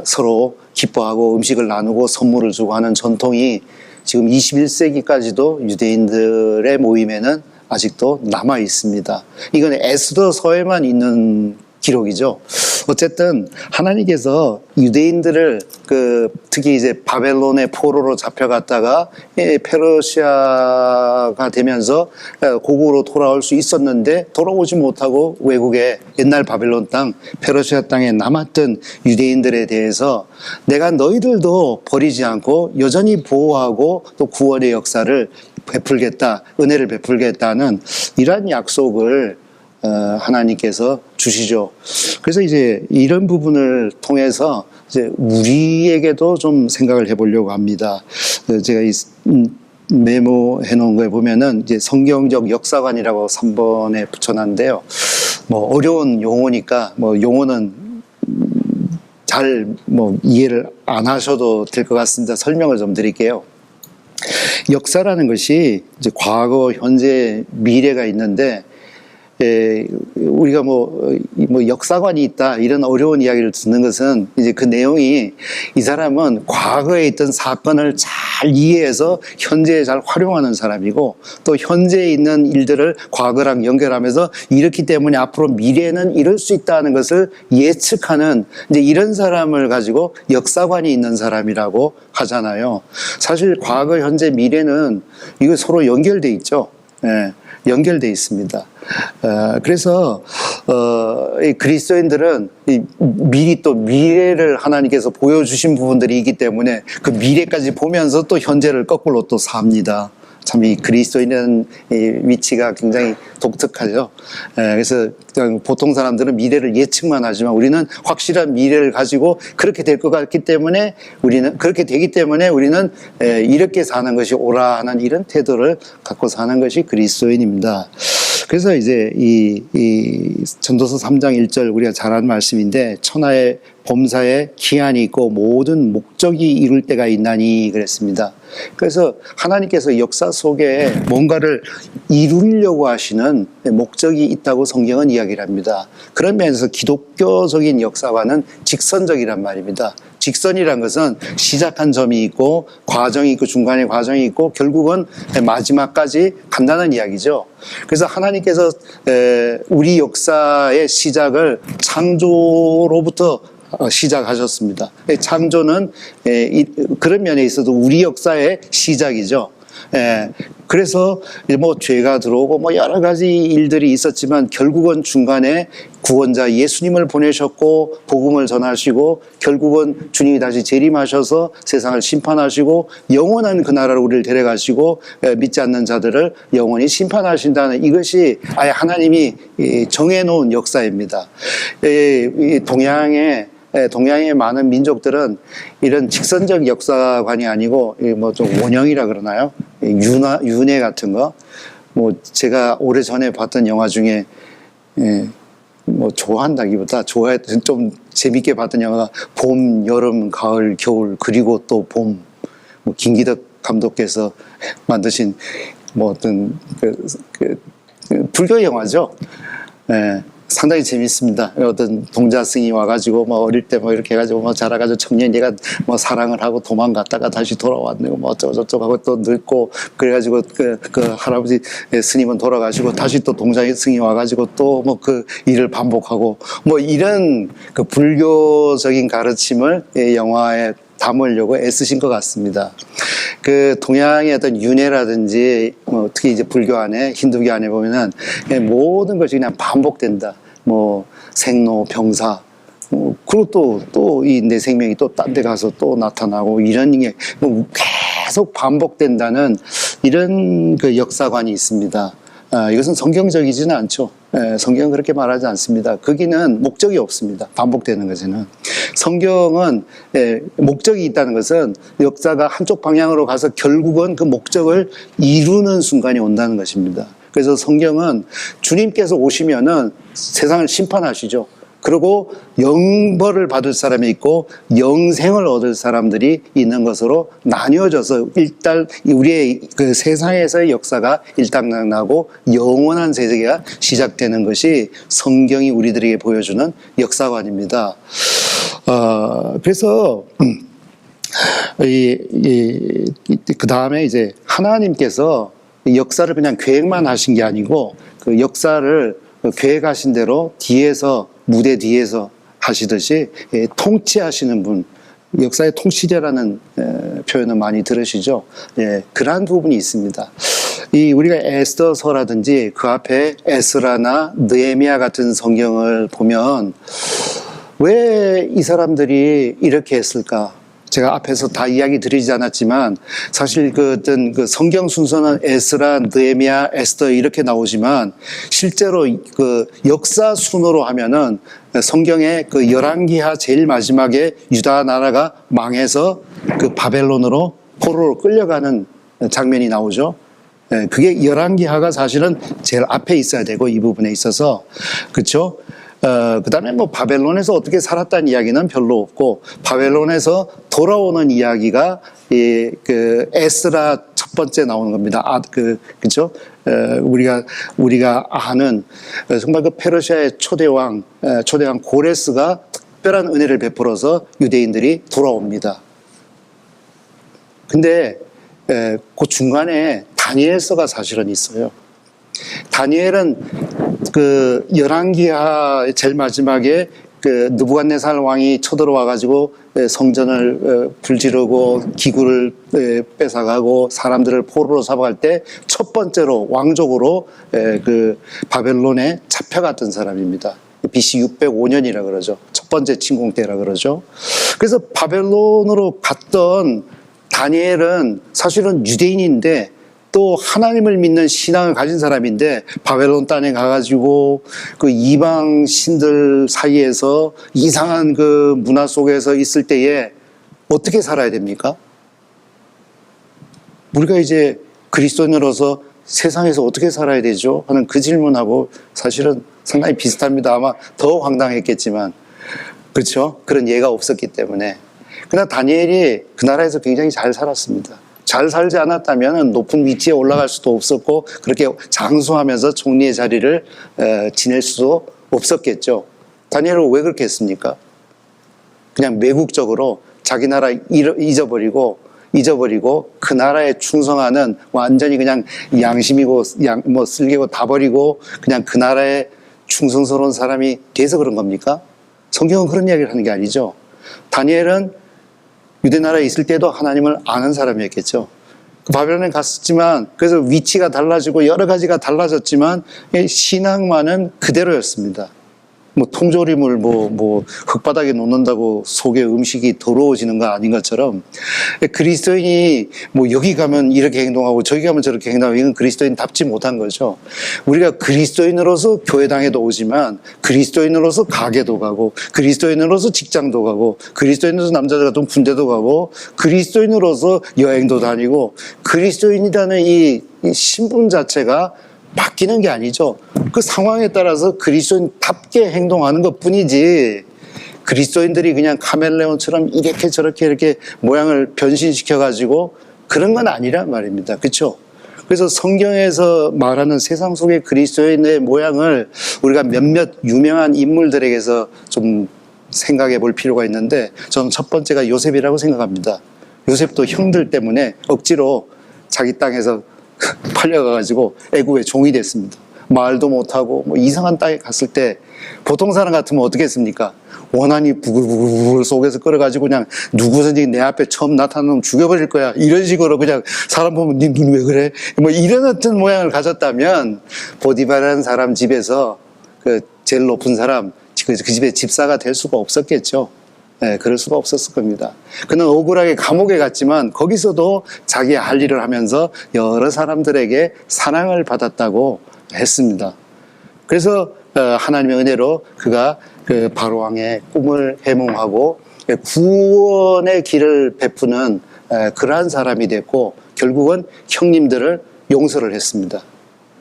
[SPEAKER 1] 서로 기뻐하고 음식을 나누고 선물을 주고 하는 전통이 지금 21세기까지도 유대인들의 모임에는 아직도 남아 있습니다. 이건 에스더서에만 있는 기록이죠. 어쨌든 하나님께서 유대인들을 특히 이제 바벨론의 포로로 잡혀갔다가 페르시아가 되면서 고국으로 돌아올 수 있었는데 돌아오지 못하고 외국의 옛날 바벨론 땅, 페르시아 땅에 남았던 유대인들에 대해서 내가 너희들도 버리지 않고 여전히 보호하고 또 구원의 역사를 베풀겠다, 은혜를 베풀겠다는 이러한 약속을 하나님께서 주시죠. 그래서 이제 이런 부분을 통해서 이제 우리에게도 좀 생각을 해보려고 합니다. 제가 메모해 놓은 거에 보면은 이제 성경적 역사관이라고 3번에 붙여놨는데요. 뭐 어려운 용어니까 뭐 용어는 잘 이해를 안 하셔도 될 것 같습니다. 설명을 좀 드릴게요. 역사라는 것이 이제 과거, 현재, 미래가 있는데 우리가 역사관이 있다 이런 어려운 이야기를 듣는 것은 이제 그 내용이 이 사람은 과거에 있던 사건을 잘 이해해서 현재에 잘 활용하는 사람이고 또 현재에 있는 일들을 과거랑 연결하면서 이렇기 때문에 앞으로 미래에는 이럴 수 있다는 것을 예측하는 이제 이런 사람을 가지고 역사관이 있는 사람이라고 하잖아요. 사실 과거, 현재, 미래는 이거 서로 연결돼 있죠. 예, 연결돼 있습니다. 그래서 이 그리스도인들은 미리 또 미래를 하나님께서 보여주신 부분들이 있기 때문에 그 미래까지 보면서 또 현재를 거꾸로 또 삽니다. 참 이 그리스도인의 위치가 굉장히 독특하죠. 그래서 보통 사람들은 미래를 예측만 하지만 우리는 확실한 미래를 가지고 그렇게 될 것 같기 때문에 그렇게 되기 때문에 우리는 이렇게 사는 것이 옳아 하는 이런 태도를 갖고 사는 것이 그리스도인입니다. 그래서 이제 이 전도서 3장 1절 우리가 잘 아는 말씀인데 천하의 범사에 기한이 있고 모든 목적이 이룰 때가 있나니 그랬습니다. 그래서 하나님께서 역사 속에 뭔가를 이루려고 하시는 목적이 있다고 성경은 이야기를 합니다. 그런 면에서 기독교적인 역사와는 직선적이란 말입니다. 직선이란 것은 시작한 점이 있고 과정이 있고 중간에 과정이 있고 결국은 마지막까지 간다는 이야기죠. 그래서 하나님께서 우리 역사의 시작을 창조로부터 시작하셨습니다. 창조는 그런 면에 있어도 우리 역사의 시작이죠. 그래서 죄가 들어오고 여러 가지 일들이 있었지만 결국은 중간에 구원자 예수님을 보내셨고 복음을 전하시고 결국은 주님이 다시 재림하셔서 세상을 심판하시고 영원한 그 나라로 우리를 데려가시고 믿지 않는 자들을 영원히 심판하신다는 이것이 아예 하나님이 정해놓은 역사입니다. 동양의 많은 민족들은 이런 직선적 역사관이 아니고 좀 원형이라 그러나요? 윤회 같은 거. 제가 오래전에 봤던 영화 중에 좋아한다기보다 좀 재밌게 봤던 영화가 봄, 여름, 가을, 겨울 그리고 또 봄. 김기덕 감독께서 만드신 어떤 불교 영화죠. 상당히 재밌습니다. 어떤 동자승이 와가지고 어릴 때 이렇게 해가지고 자라가지고 청년 얘가 사랑을 하고 도망갔다가 다시 돌아왔네 어쩌고저쩌고 하고 또 늙고 그래가지고 그 할아버지 스님은 돌아가시고 다시 또 동자승이 와가지고 또 그 일을 반복하고 이런 그 불교적인 가르침을 영화에 담으려고 애쓰신 것 같습니다. 그 동양의 어떤 윤회라든지 특히 이제 불교 안에 힌두교 안에 보면은 모든 것이 그냥 반복된다. 생로 병사 그리고 또 이 내 생명이 또 딴 데 가서 또 나타나고 이런 게 계속 반복된다는 이런 그 역사관이 있습니다. 이것은 성경적이지는 않죠. 성경은 그렇게 말하지 않습니다. 거기는 목적이 없습니다. 반복되는 것에는. 성경은 목적이 있다는 것은 역사가 한쪽 방향으로 가서 결국은 그 목적을 이루는 순간이 온다는 것입니다. 그래서 성경은 주님께서 오시면은 세상을 심판하시죠. 그리고 영벌을 받을 사람이 있고 영생을 얻을 사람들이 있는 것으로 나뉘어져서 일단 우리의 그 세상에서의 역사가 일단락나고 영원한 세계가 시작되는 것이 성경이 우리들에게 보여주는 역사관입니다. 그래서 그 다음에 이제 하나님께서 역사를 그냥 계획만 하신 게 아니고 그 역사를 계획하신 대로 뒤에서 무대 뒤에서 하시듯이 통치하시는 분, 역사의 통치자라는 표현을 많이 들으시죠. 그러한 부분이 있습니다. 우리가 에스더서라든지 그 앞에 에스라나 느헤미야 같은 성경을 보면 왜 이 사람들이 이렇게 했을까? 제가 앞에서 다 이야기 드리지 않았지만 사실 그 어떤 그 성경 순서는 에스라, 느헤미야, 에스더 이렇게 나오지만 실제로 그 역사 순으로 하면은 성경의 그 열왕기하 제일 마지막에 유다 나라가 망해서 그 바벨론으로 포로로 끌려가는 장면이 나오죠. 그게 열왕기하가 사실은 제일 앞에 있어야 되고 이 부분에 있어서 그렇죠. 그 다음에 뭐 바벨론에서 어떻게 살았다는 이야기는 별로 없고 바벨론에서 돌아오는 이야기가 그 에스라 첫 번째 나오는 겁니다. 그죠? 우리가 아는 정말 그 페르시아의 초대왕 고레스가 특별한 은혜를 베풀어서 유대인들이 돌아옵니다. 근데 그 중간에 다니엘서가 사실은 있어요. 다니엘은 그 열왕기하 제일 마지막에 그 느부갓네살 왕이 쳐들어와 가지고 성전을 불지르고 기구를 뺏어가고 사람들을 포로로 잡아갈 때 첫 번째로 왕족으로 그 바벨론에 잡혀갔던 사람입니다. BC 605년이라 그러죠. 첫 번째 침공 때라 그러죠. 그래서 바벨론으로 갔던 다니엘은 사실은 유대인인데 또 하나님을 믿는 신앙을 가진 사람인데 바벨론 땅에 가가지고 그 이방 신들 사이에서 이상한 그 문화 속에서 있을 때에 어떻게 살아야 됩니까? 우리가 이제 그리스도인으로서 세상에서 어떻게 살아야 되죠? 하는 그 질문하고 사실은 상당히 비슷합니다. 아마 더 황당했겠지만 그렇죠? 그런 예가 없었기 때문에. 그러나 다니엘이 그 나라에서 굉장히 잘 살았습니다. 잘 살지 않았다면 높은 위치에 올라갈 수도 없었고 그렇게 장수하면서 총리의 자리를 지낼 수도 없었겠죠. 다니엘은 왜 그렇게 했습니까? 그냥 매국적으로 자기 나라 잊어버리고 그 나라에 충성하는 완전히 그냥 양심이고 뭐 쓸개고 다 버리고 그냥 그 나라에 충성스러운 사람이 돼서 그런 겁니까? 성경은 그런 이야기를 하는 게 아니죠. 다니엘은 유대 나라에 있을 때도 하나님을 아는 사람이었겠죠. 바벨론에 갔었지만 그래서 위치가 달라지고 여러 가지가 달라졌지만 신앙만은 그대로였습니다. 뭐 통조림을 뭐 흙바닥에 놓는다고 속에 음식이 더러워지는 거 아닌 것처럼 그리스도인이 뭐 여기 가면 이렇게 행동하고 저기 가면 저렇게 행동하고 이건 그리스도인답지 못한 거죠. 우리가 그리스도인으로서 교회당에도 오지만 그리스도인으로서 가게도 가고 그리스도인으로서 직장도 가고 그리스도인으로서 남자들 같은 군대도 가고 그리스도인으로서 여행도 다니고 그리스도인이라는 이 신분 자체가 바뀌는 게 아니죠. 그 상황에 따라서 그리스도인답게 행동하는 것 뿐이지 그리스도인들이 그냥 카멜레온처럼 이렇게 저렇게 이렇게 모양을 변신시켜가지고 그런 건 아니란 말입니다. 그렇죠? 그래서 성경에서 말하는 세상 속의 그리스도인의 모양을 우리가 몇몇 유명한 인물들에게서 좀 생각해 볼 필요가 있는데 저는 첫 번째가 요셉이라고 생각합니다. 요셉도 형들 때문에 억지로 자기 땅에서 팔려가가지고 애국의 종이 됐습니다. 말도 못하고 뭐 이상한 땅에 갔을 때 보통 사람 같으면 어떻게 했습니까? 원한이 부글부글 속에서 끓어가지고 그냥 누구든지 내 앞에 처음 나타나면 죽여버릴 거야 이런 식으로 그냥 사람 보면 네 눈 왜 그래? 뭐 이런 어떤 모양을 가졌다면 보디바라는 사람 집에서 그 제일 높은 사람 그 집의 집사가 될 수가 없었겠죠. 그럴 수가 없었을 겁니다. 그는 억울하게 감옥에 갔지만 거기서도 자기 할 일을 하면서 여러 사람들에게 사랑을 받았다고 했습니다. 그래서 하나님의 은혜로 그가 그 바로왕의 꿈을 해몽하고 구원의 길을 베푸는 그러한 사람이 됐고, 결국은 형님들을 용서를 했습니다.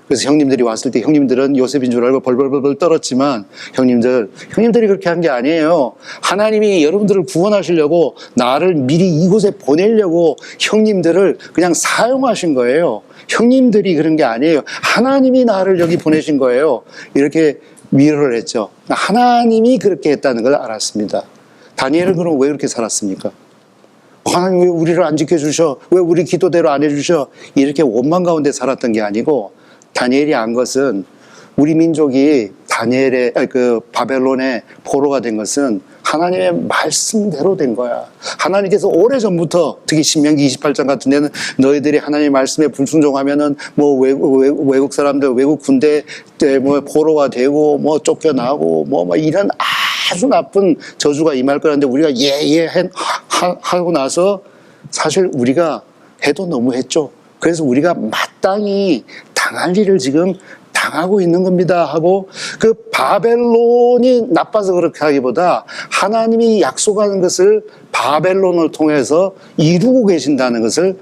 [SPEAKER 1] 그래서 형님들이 왔을 때 형님들은 요셉인 줄 알고 벌벌벌 떨었지만, 형님들이 그렇게 한 게 아니에요. 하나님이 여러분들을 구원하시려고 나를 미리 이곳에 보내려고 형님들을 그냥 사용하신 거예요. 형님들이 그런 게 아니에요. 하나님이 나를 여기 보내신 거예요. 이렇게 위로를 했죠. 하나님이 그렇게 했다는 걸 알았습니다. 다니엘은 그럼 왜 그렇게 살았습니까? 하나님 왜 우리를 안 지켜주셔? 왜 우리 기도대로 안 해주셔? 이렇게 원망 가운데 살았던 게 아니고, 다니엘이 안 것은, 우리 민족이 다니엘의 그 바벨론의 포로가 된 것은 하나님의 말씀대로 된 거야. 하나님께서 오래전부터, 특히 신명기 28장 같은 데는 너희들이 하나님의 말씀에 불순종하면은 뭐 외국 사람들, 외국 군대 때 뭐 포로가 되고 뭐 쫓겨나고 뭐 이런 아주 나쁜 저주가 임할 거라는데, 우리가 하고 나서 사실 우리가 해도 너무 했죠. 그래서 우리가 마땅히 당할 일을 지금 당하고 있는 겁니다 하고, 그 바벨론이 나빠서 그렇게 하기보다 하나님이 약속하는 것을 바벨론을 통해서 이루고 계신다는 것을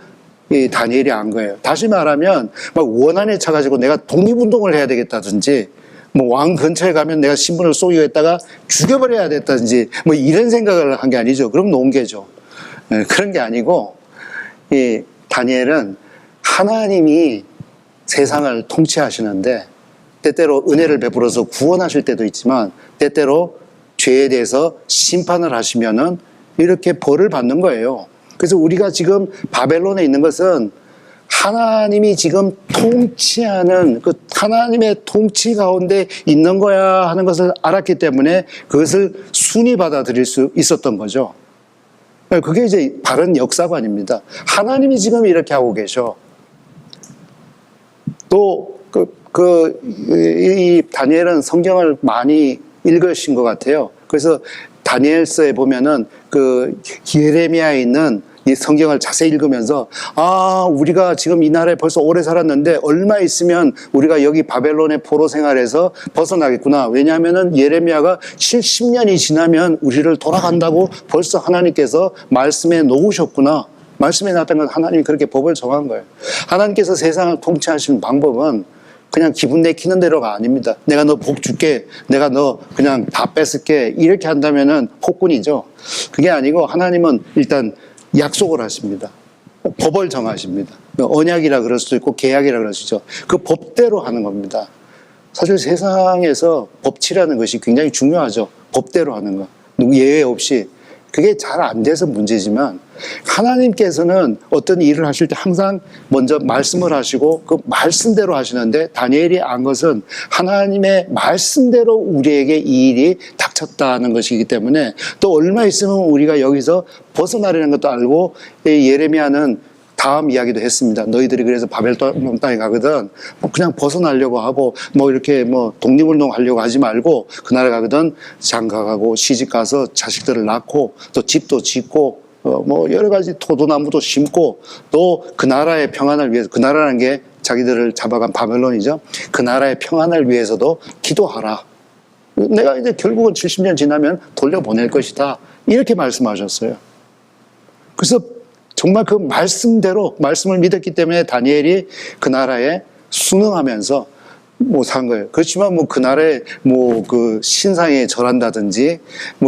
[SPEAKER 1] 다니엘이 안 거예요. 다시 말하면 막 원한에 차가지고 내가 독립운동을 해야 되겠다든지, 뭐 왕 근처에 가면 내가 신분을 쏘기했다가 죽여버려야 됐다든지 뭐 이런 생각을 한 게 아니죠. 그럼 농계죠. 그런 게 아니고, 이 다니엘은 하나님이 세상을 통치하시는데 때때로 은혜를 베풀어서 구원하실 때도 있지만, 때때로 죄에 대해서 심판을 하시면은 이렇게 벌을 받는 거예요. 그래서 우리가 지금 바벨론에 있는 것은 하나님이 지금 통치하는 그 하나님의 통치 가운데 있는 거야 하는 것을 알았기 때문에 그것을 순히 받아들일 수 있었던 거죠. 그게 이제 바른 역사관입니다. 하나님이 지금 이렇게 하고 계셔. 또 이 다니엘은 성경을 많이 읽으신 것 같아요. 그래서 다니엘서에 보면은 그 예레미야에 있는 이 성경을 자세히 읽으면서, 우리가 지금 이 나라에 벌써 오래 살았는데 얼마 있으면 우리가 여기 바벨론의 포로 생활에서 벗어나겠구나. 왜냐하면은 예레미야가 70년이 지나면 우리를 돌아간다고 벌써 하나님께서 말씀해 놓으셨구나. 말씀해 놨던 건 하나님이 그렇게 법을 정한 거예요. 하나님께서 세상을 통치하시는 방법은 그냥 기분 내키는 대로가 아닙니다. 내가 너 복 줄게, 내가 너 그냥 다 뺏을게, 이렇게 한다면은 폭군이죠. 그게 아니고 하나님은 일단 약속을 하십니다. 법을 정하십니다. 언약이라 그럴 수도 있고 계약이라 그럴 수 있죠. 그 법대로 하는 겁니다. 사실 세상에서 법치라는 것이 굉장히 중요하죠. 법대로 하는 거. 누구 예외 없이. 그게 잘 안 돼서 문제지만, 하나님께서는 어떤 일을 하실 때 항상 먼저 말씀을 하시고 그 말씀대로 하시는데, 다니엘이 안 것은 하나님의 말씀대로 우리에게 이 일이 닥쳤다는 것이기 때문에, 또 얼마 있으면 우리가 여기서 벗어나려는 것도 알고, 예레미야는 다음 이야기도 했습니다. 너희들이 그래서 바벨론 땅에 가거든 그냥 벗어나려고 하고 이렇게 독립운동 하려고 하지 말고, 그 나라 가거든 장가가고 시집가서 자식들을 낳고 또 집도 짓고 여러 가지 토도나무도 심고, 또 그 나라의 평안을 위해서, 그 나라라는 게 자기들을 잡아간 바벨론이죠. 그 나라의 평안을 위해서도 기도하라. 내가 이제 결국은 70년 지나면 돌려보낼 것이다. 이렇게 말씀하셨어요. 그래서 정말 그 말씀대로 말씀을 믿었기 때문에 다니엘이 그 나라에 순응하면서 산 거예요. 그렇지만 그 나라에 그 신상에 절한다든지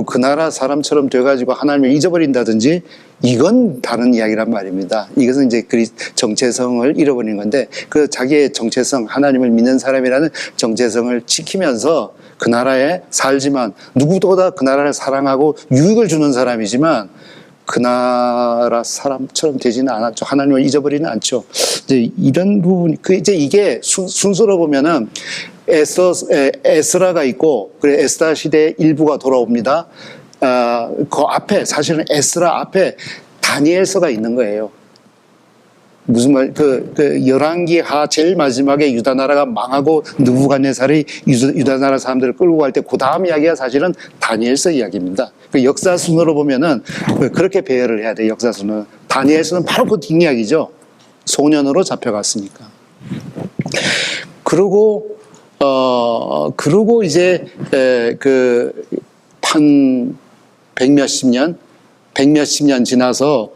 [SPEAKER 1] 그 나라 사람처럼 돼가지고 하나님을 잊어버린다든지, 이건 다른 이야기란 말입니다. 이것은 이제 정체성을 잃어버린 건데, 그 자기의 정체성, 하나님을 믿는 사람이라는 정체성을 지키면서 그 나라에 살지만, 누구보다 그 나라를 사랑하고 유익을 주는 사람이지만 그 나라 사람처럼 되지는 않았죠. 하나님을 잊어버리는 않죠. 이제 이런 부분, 이제 이게 순서로 보면은 에스라가 있고, 그래 에스라 시대의 일부가 돌아옵니다. 그 앞에, 사실은 에스라 앞에 다니엘서가 있는 거예요. 무슨 말, 열왕기 하 제일 마지막에 유다 나라가 망하고 느부갓네살이 유다 나라 사람들을 끌고 갈 때 그 다음 이야기가 사실은 다니엘서 이야기입니다. 그 역사 순으로 보면은 그렇게 배열을 해야 돼요. 역사 순은. 다니엘서는 바로 그 뒷이야기죠. 소년으로 잡혀갔으니까. 그러고 이제 한 백몇십 년 지나서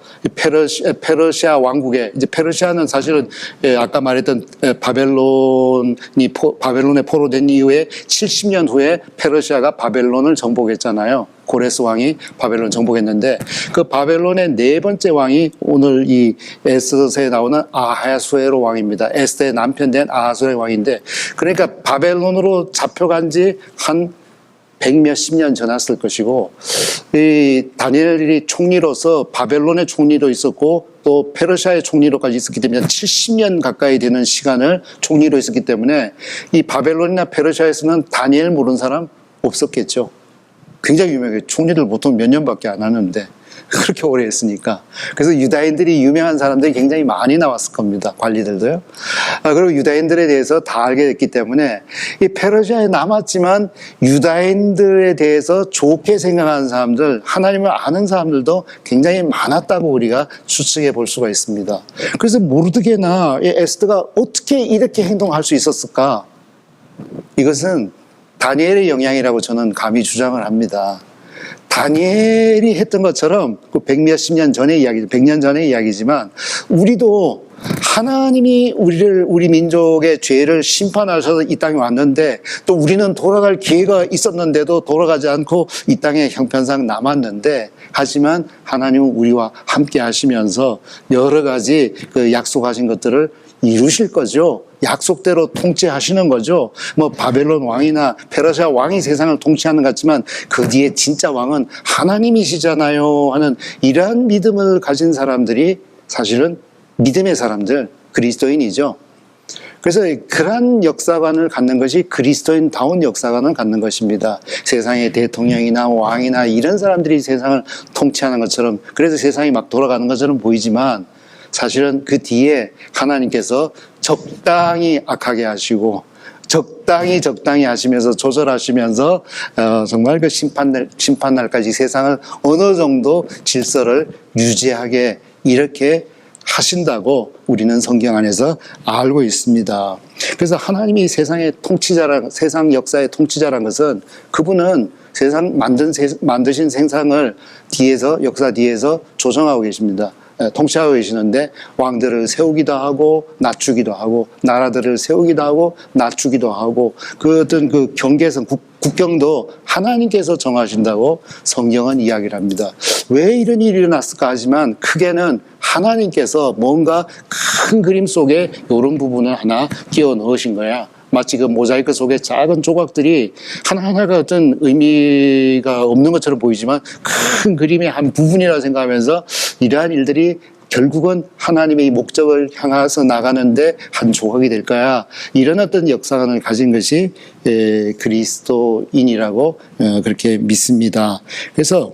[SPEAKER 1] 페르시아 왕국에, 이제 페르시아는 사실은 아까 말했던 바벨론에 포로된 이후에 70년 후에 페르시아가 바벨론을 정복했잖아요. 고레스 왕이 바벨론 정복했는데, 그 바벨론의 네 번째 왕이 오늘 이 에스더서에 나오는 아하수에로 왕입니다. 에스더의 남편 된 아하수에로 왕인데, 그러니까 바벨론으로 잡혀간 지 한 백몇십 년 지났을 것이고, 이 다니엘이 총리로서 바벨론의 총리로 있었고 또 페르시아의 총리로까지 있었기 때문에 70년 가까이 되는 시간을 총리로 있었기 때문에 이 바벨론이나 페르시아에서는 다니엘 모르는 사람 없었겠죠. 굉장히 유명해요. 총리들 보통 몇 년밖에 안 하는데 그렇게 오래 했으니까. 그래서 유다인들이, 유명한 사람들이 굉장히 많이 나왔을 겁니다. 관리들도요. 그리고 유다인들에 대해서 다 알게 됐기 때문에 이 페르시아에 남았지만 유다인들에 대해서 좋게 생각하는 사람들, 하나님을 아는 사람들도 굉장히 많았다고 우리가 추측해 볼 수가 있습니다. 그래서 모르드게나 에스더가 어떻게 이렇게 행동할 수 있었을까? 이것은 다니엘의 영향이라고 저는 감히 주장을 합니다. 다니엘이 했던 것처럼 그 백몇십 년 전의 이야기, 100년 전의 이야기지만 우리도 하나님이 우리 민족의 죄를 심판하셔서 이 땅에 왔는데, 또 우리는 돌아갈 기회가 있었는데도 돌아가지 않고 이 땅에 형편상 남았는데, 하지만 하나님은 우리와 함께 하시면서 여러 가지 그 약속하신 것들을 이루실 거죠. 약속대로 통치하시는 거죠. 뭐 바벨론 왕이나 페르시아 왕이 세상을 통치하는 것 같지만 그 뒤에 진짜 왕은 하나님이시잖아요 하는 이러한 믿음을 가진 사람들이 사실은 믿음의 사람들, 그리스도인이죠. 그래서 그러한 역사관을 갖는 것이 그리스도인다운 역사관을 갖는 것입니다. 세상의 대통령이나 왕이나 이런 사람들이 세상을 통치하는 것처럼, 그래서 세상이 막 돌아가는 것처럼 보이지만 사실은 그 뒤에 하나님께서 적당히 악하게 하시고 적당히 하시면서 조절하시면서 정말 그 심판날까지 세상을 어느 정도 질서를 유지하게 이렇게 하신다고 우리는 성경 안에서 알고 있습니다. 그래서 하나님이 세상의 통치자란, 세상 역사의 통치자란 것은 그분은 세상 만드신 세상을 뒤에서, 역사 뒤에서 조정하고 계십니다. 통치하고 계시는데 왕들을 세우기도 하고 낮추기도 하고, 나라들을 세우기도 하고 낮추기도 하고, 그 어떤 그 경계선, 국경도 하나님께서 정하신다고 성경은 이야기를 합니다. 왜 이런 일이 일어났을까 하지만 크게는 하나님께서 뭔가 큰 그림 속에 이런 부분을 하나 끼워 넣으신 거야. 마치 그 모자이크 속에 작은 조각들이 하나하나가 어떤 의미가 없는 것처럼 보이지만 큰 그림의 한 부분이라 생각하면서 이러한 일들이 결국은 하나님의 목적을 향해서 나가는데 한 조각이 될 거야. 이런 어떤 역사관을 가진 것이 그리스도인이라고 그렇게 믿습니다. 그래서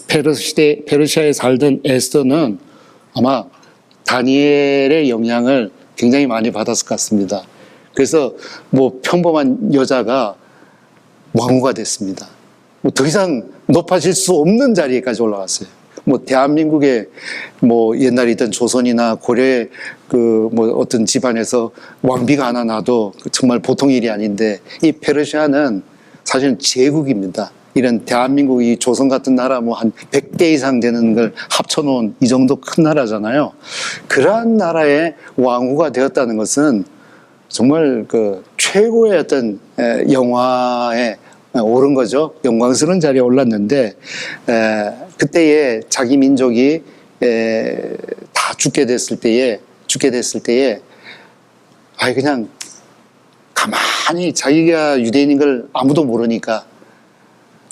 [SPEAKER 1] 페르시아에 살던 에스더는 아마 다니엘의 영향을 굉장히 많이 받았을 것 같습니다. 그래서 뭐 평범한 여자가 왕후가 됐습니다. 뭐 더 이상 높아질 수 없는 자리에까지 올라갔어요. 뭐 대한민국에 뭐 옛날에 있던 조선이나 고려의 그 뭐 어떤 집안에서 왕비가 하나 나도 정말 보통 일이 아닌데, 이 페르시아는 사실은 제국입니다. 이런 대한민국, 이 조선 같은 나라 뭐 한 100개 이상 되는 걸 합쳐놓은 이 정도 큰 나라잖아요. 그러한 나라의 왕후가 되었다는 것은 정말 그 최고의 어떤 영화에 오른 거죠. 영광스러운 자리에 올랐는데, 그때에 자기 민족이 다 죽게 됐을 때에 그냥 가만히, 자기가 유대인인 걸 아무도 모르니까,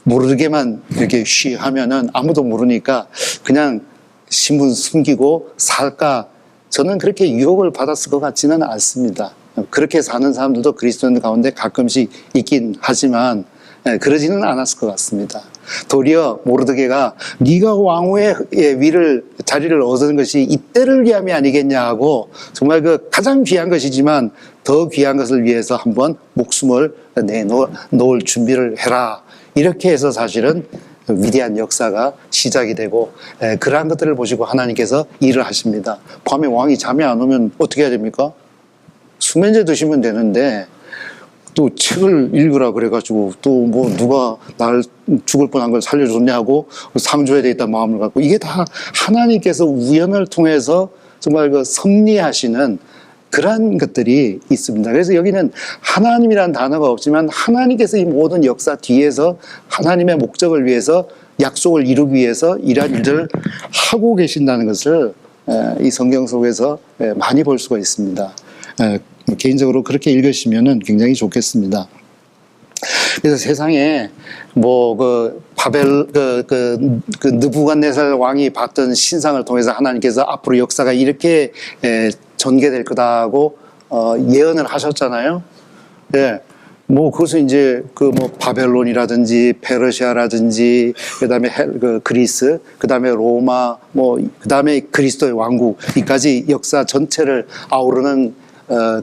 [SPEAKER 1] 모르게만 이렇게 쉬 하면은 아무도 모르니까 그냥 신분 숨기고 살까? 저는 그렇게 유혹을 받았을 것 같지는 않습니다. 그렇게 사는 사람들도 그리스도인들 가운데 가끔씩 있긴 하지만 그러지는 않았을 것 같습니다. 도리어 모르드게가 네가 왕후의 자리를 얻은 것이 이때를 위함이 아니겠냐 하고, 정말 그 가장 귀한 것이지만 더 귀한 것을 위해서 한번 목숨을 내놓을 준비를 해라. 이렇게 해서 사실은 위대한 역사가 시작이 되고, 그러한 것들을 보시고 하나님께서 일을 하십니다. 밤에 왕이 잠이 안 오면 어떻게 해야 됩니까? 수면제 드시면 되는데 또 책을 읽으라 그래가지고 또 뭐 누가 날 죽을 뻔한 걸 살려줬냐고 상 줘야 되겠다 마음을 갖고, 이게 다 하나님께서 우연을 통해서 정말 그 섭리하시는 그러한 것들이 있습니다. 그래서 여기는 하나님이라는 단어가 없지만 하나님께서 이 모든 역사 뒤에서 하나님의 목적을 위해서, 약속을 이루기 위해서 이러한 일들을 하고 계신다는 것을 이 성경 속에서 많이 볼 수가 있습니다. 개인적으로 그렇게 읽으시면은 굉장히 좋겠습니다. 그래서 세상에 뭐 그 바벨 그 느부갓네살 왕이 봤던 신상을 통해서 하나님께서 앞으로 역사가 이렇게 전개될 거다고 예언을 하셨잖아요. 예. 뭐 그것은 이제 그 뭐 바벨론이라든지 페르시아라든지 그다음에 그리스, 그다음에 로마, 뭐 그다음에 그리스도의 왕국, 이까지 역사 전체를 아우르는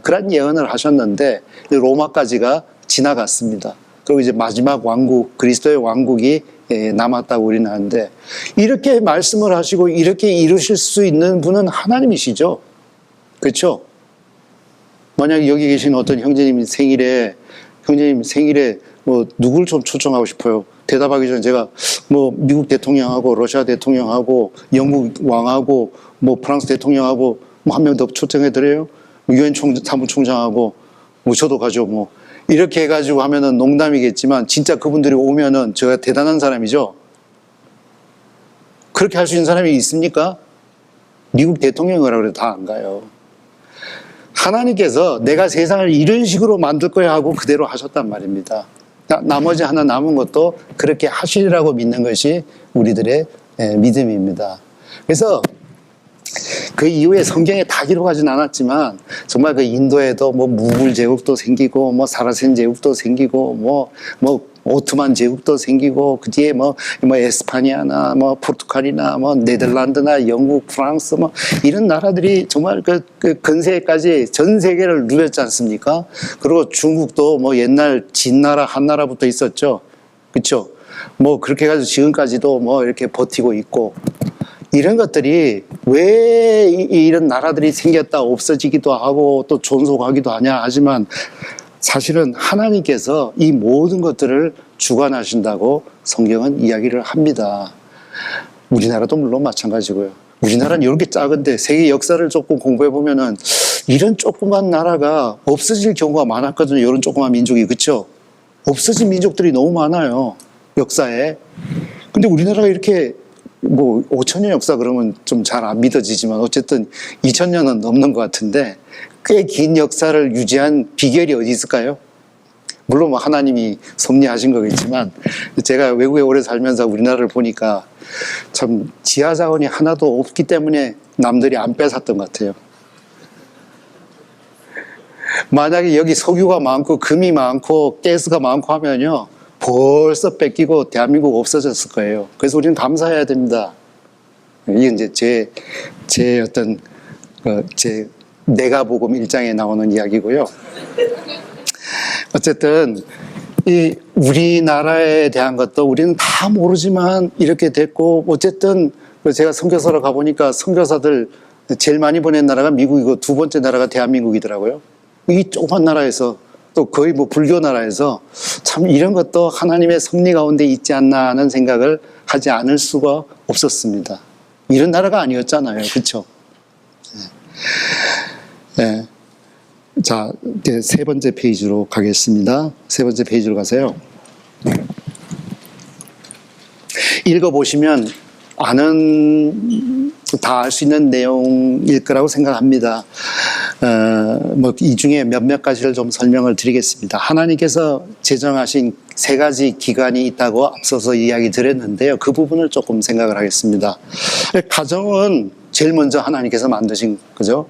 [SPEAKER 1] 그런 예언을 하셨는데 로마까지가 지나갔습니다. 그리고 이제 마지막 왕국, 그리스도의 왕국이 남았다고 우리는 하는데, 이렇게 말씀을 하시고 이렇게 이루실 수 있는 분은 하나님이시죠. 그렇죠? 만약에 여기 계신 어떤 형제님 생일에 뭐 누굴 좀 초청하고 싶어요? 대답하기 전에 제가 뭐 미국 대통령하고 러시아 대통령하고 영국 왕하고 뭐 프랑스 대통령하고 뭐 한 명 더 초청해 드려요? 유엔 사무총장하고 뭐 저도 가죠. 뭐 이렇게 해가지고 하면은 농담이겠지만 진짜 그분들이 오면은 제가 대단한 사람이죠. 그렇게 할 수 있는 사람이 있습니까? 미국 대통령이라고 해도 다 안 가요. 하나님께서 내가 세상을 이런 식으로 만들 거야 하고 그대로 하셨단 말입니다. 나머지 하나 남은 것도 그렇게 하시리라고 믿는 것이 우리들의 믿음입니다. 그래서 그 이후에 성경에 다 기록하진 않았지만 정말 그 인도에도 뭐 무굴 제국도 생기고 뭐 사라센 제국도 생기고 뭐 오트만 제국도 생기고 그 뒤에 뭐 에스파니아나 뭐 포르투갈이나 뭐 네덜란드나 영국, 프랑스 뭐 이런 나라들이 정말 그 근세까지 전 세계를 누렸지 않습니까? 그리고 중국도 뭐 옛날 진나라 한나라부터 있었죠. 그렇죠? 뭐 그렇게 해가지고 지금까지도 뭐 이렇게 버티고 있고, 이런 것들이 왜 이런 나라들이 생겼다 없어지기도 하고 또 존속하기도 하냐 하지만, 사실은 하나님께서 이 모든 것들을 주관하신다고 성경은 이야기를 합니다. 우리나라도 물론 마찬가지고요. 우리나라는 이렇게 작은데 세계 역사를 조금 공부해 보면은 이런 조그만 나라가 없어질 경우가 많았거든요. 이런 조그만 민족이. 그렇죠? 없어진 민족들이 너무 많아요, 역사에. 근데 우리나라가 이렇게 뭐 5,000년 역사 그러면 좀 잘 안 믿어지지만 어쨌든 2,000년은 넘는 것 같은데, 꽤 긴 역사를 유지한 비결이 어디 있을까요? 물론 뭐 하나님이 섭리하신 거겠지만, 제가 외국에 오래 살면서 우리나라를 보니까 참 지하 자원이 하나도 없기 때문에 남들이 안 뺏었던 것 같아요. 만약에 여기 석유가 많고 금이 많고 가스가 많고 하면요, 벌써 뺏기고 대한민국 없어졌을 거예요. 그래서 우리는 감사해야 됩니다. 이게 이제 제 어떤 제 내가복음 1장에 나오는 이야기고요. 어쨌든 이 우리나라에 대한 것도 우리는 다 모르지만 이렇게 됐고, 어쨌든 제가 선교사로 가보니까 선교사들 제일 많이 보낸 나라가 미국이고 두 번째 나라가 대한민국이더라고요. 이 조그만 나라에서, 또 거의 뭐 불교 나라에서 참 이런 것도 하나님의 섭리 가운데 있지 않나 하는 생각을 하지 않을 수가 없었습니다. 이런 나라가 아니었잖아요. 그렇죠? 네. 자, 이제 세 번째 페이지로 가겠습니다. 세 번째 페이지로 가세요. 읽어보시면 다 알 수 있는 내용일 거라고 생각합니다. 뭐 이 중에 몇몇 가지를 좀 설명을 드리겠습니다. 하나님께서 제정하신 세 가지 기간이 있다고 앞서서 이야기 드렸는데요. 그 부분을 조금 생각을 하겠습니다. 가정은 제일 먼저 하나님께서 만드신 거죠.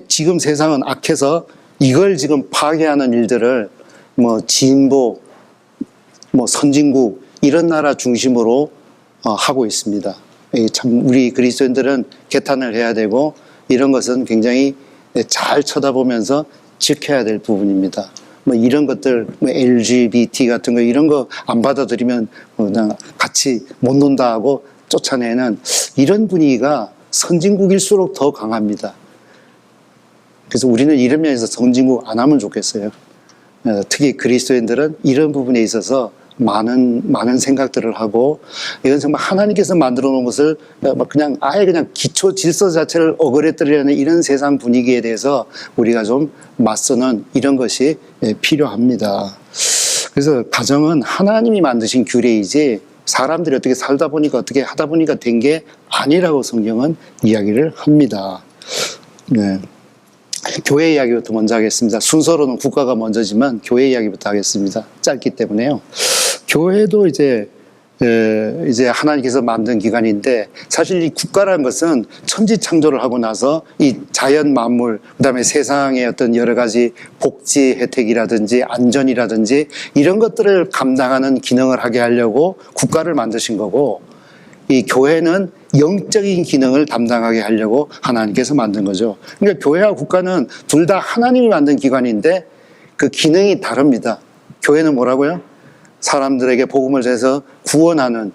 [SPEAKER 1] 지금 세상은 악해서 이걸 지금 파괴하는 일들을 뭐 진보, 뭐 선진국 이런 나라 중심으로 하고 있습니다. 참 우리 그리스도인들은 개탄을 해야 되고, 이런 것은 굉장히 잘 쳐다보면서 지켜야 될 부분입니다. 뭐 이런 것들, 뭐 LGBT 같은 거 이런 거 안 받아들이면 그냥 같이 못 논다 하고 쫓아내는 이런 분위기가 선진국일수록 더 강합니다. 그래서 우리는 이런 면에서 선진국 안 하면 좋겠어요. 특히 그리스도인들은 이런 부분에 있어서 많은 생각들을 하고, 이건 정말 하나님께서 만들어 놓은 것을 그냥 아예 그냥 기초 질서 자체를 어그러뜨리려는 이런 세상 분위기에 대해서 우리가 좀 맞서는 이런 것이 필요합니다. 그래서 가정은 하나님이 만드신 규례이지 사람들이 어떻게 살다 보니까 어떻게 하다 보니까 된 게 아니라고 성경은 이야기를 합니다. 네. 교회 이야기부터 먼저 하겠습니다. 순서로는 국가가 먼저지만 교회 이야기부터 하겠습니다. 짧기 때문에요. 교회도 이제 하나님께서 만든 기관인데, 사실 이 국가라는 것은 천지 창조를 하고 나서 이 자연 만물, 그다음에 세상의 어떤 여러 가지 복지 혜택이라든지 안전이라든지 이런 것들을 감당하는 기능을 하게 하려고 국가를 만드신 거고, 이 교회는 영적인 기능을 담당하게 하려고 하나님께서 만든 거죠. 그러니까 교회와 국가는 둘 다 하나님이 만든 기관인데 그 기능이 다릅니다. 교회는 뭐라고요? 사람들에게 복음을 전해서 구원하는,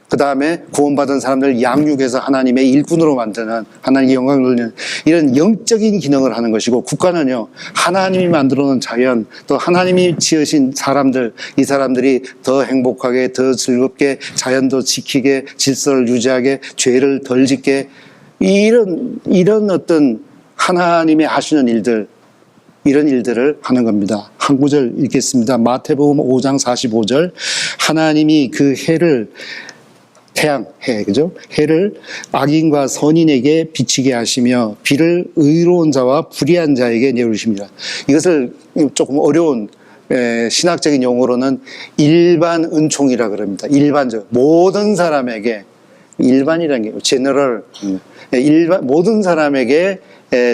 [SPEAKER 1] 그 다음에 구원받은 사람들을 양육해서 하나님의 일꾼으로 만드는, 하나님의 영광을 돌리는 이런 영적인 기능을 하는 것이고, 국가는요, 하나님이 만들어 놓은 자연, 또 하나님이 지으신 사람들, 이 사람들이 더 행복하게, 더 즐겁게, 자연도 지키게, 질서를 유지하게, 죄를 덜 짓게, 이런 어떤 하나님이 하시는 일들, 이런 일들을 하는 겁니다. 한 구절 읽겠습니다. 마태복음 5장 45절. 하나님이 그 해를, 그죠? 해를 악인과 선인에게 비치게 하시며 비를 의로운 자와 불의한 자에게 내리십니다. 이것을 조금 어려운 신학적인 용어로는 일반 은총이라 그럽니다. 일반적, 모든 사람에게, 일반이라는 게 제너럴, 모든 사람에게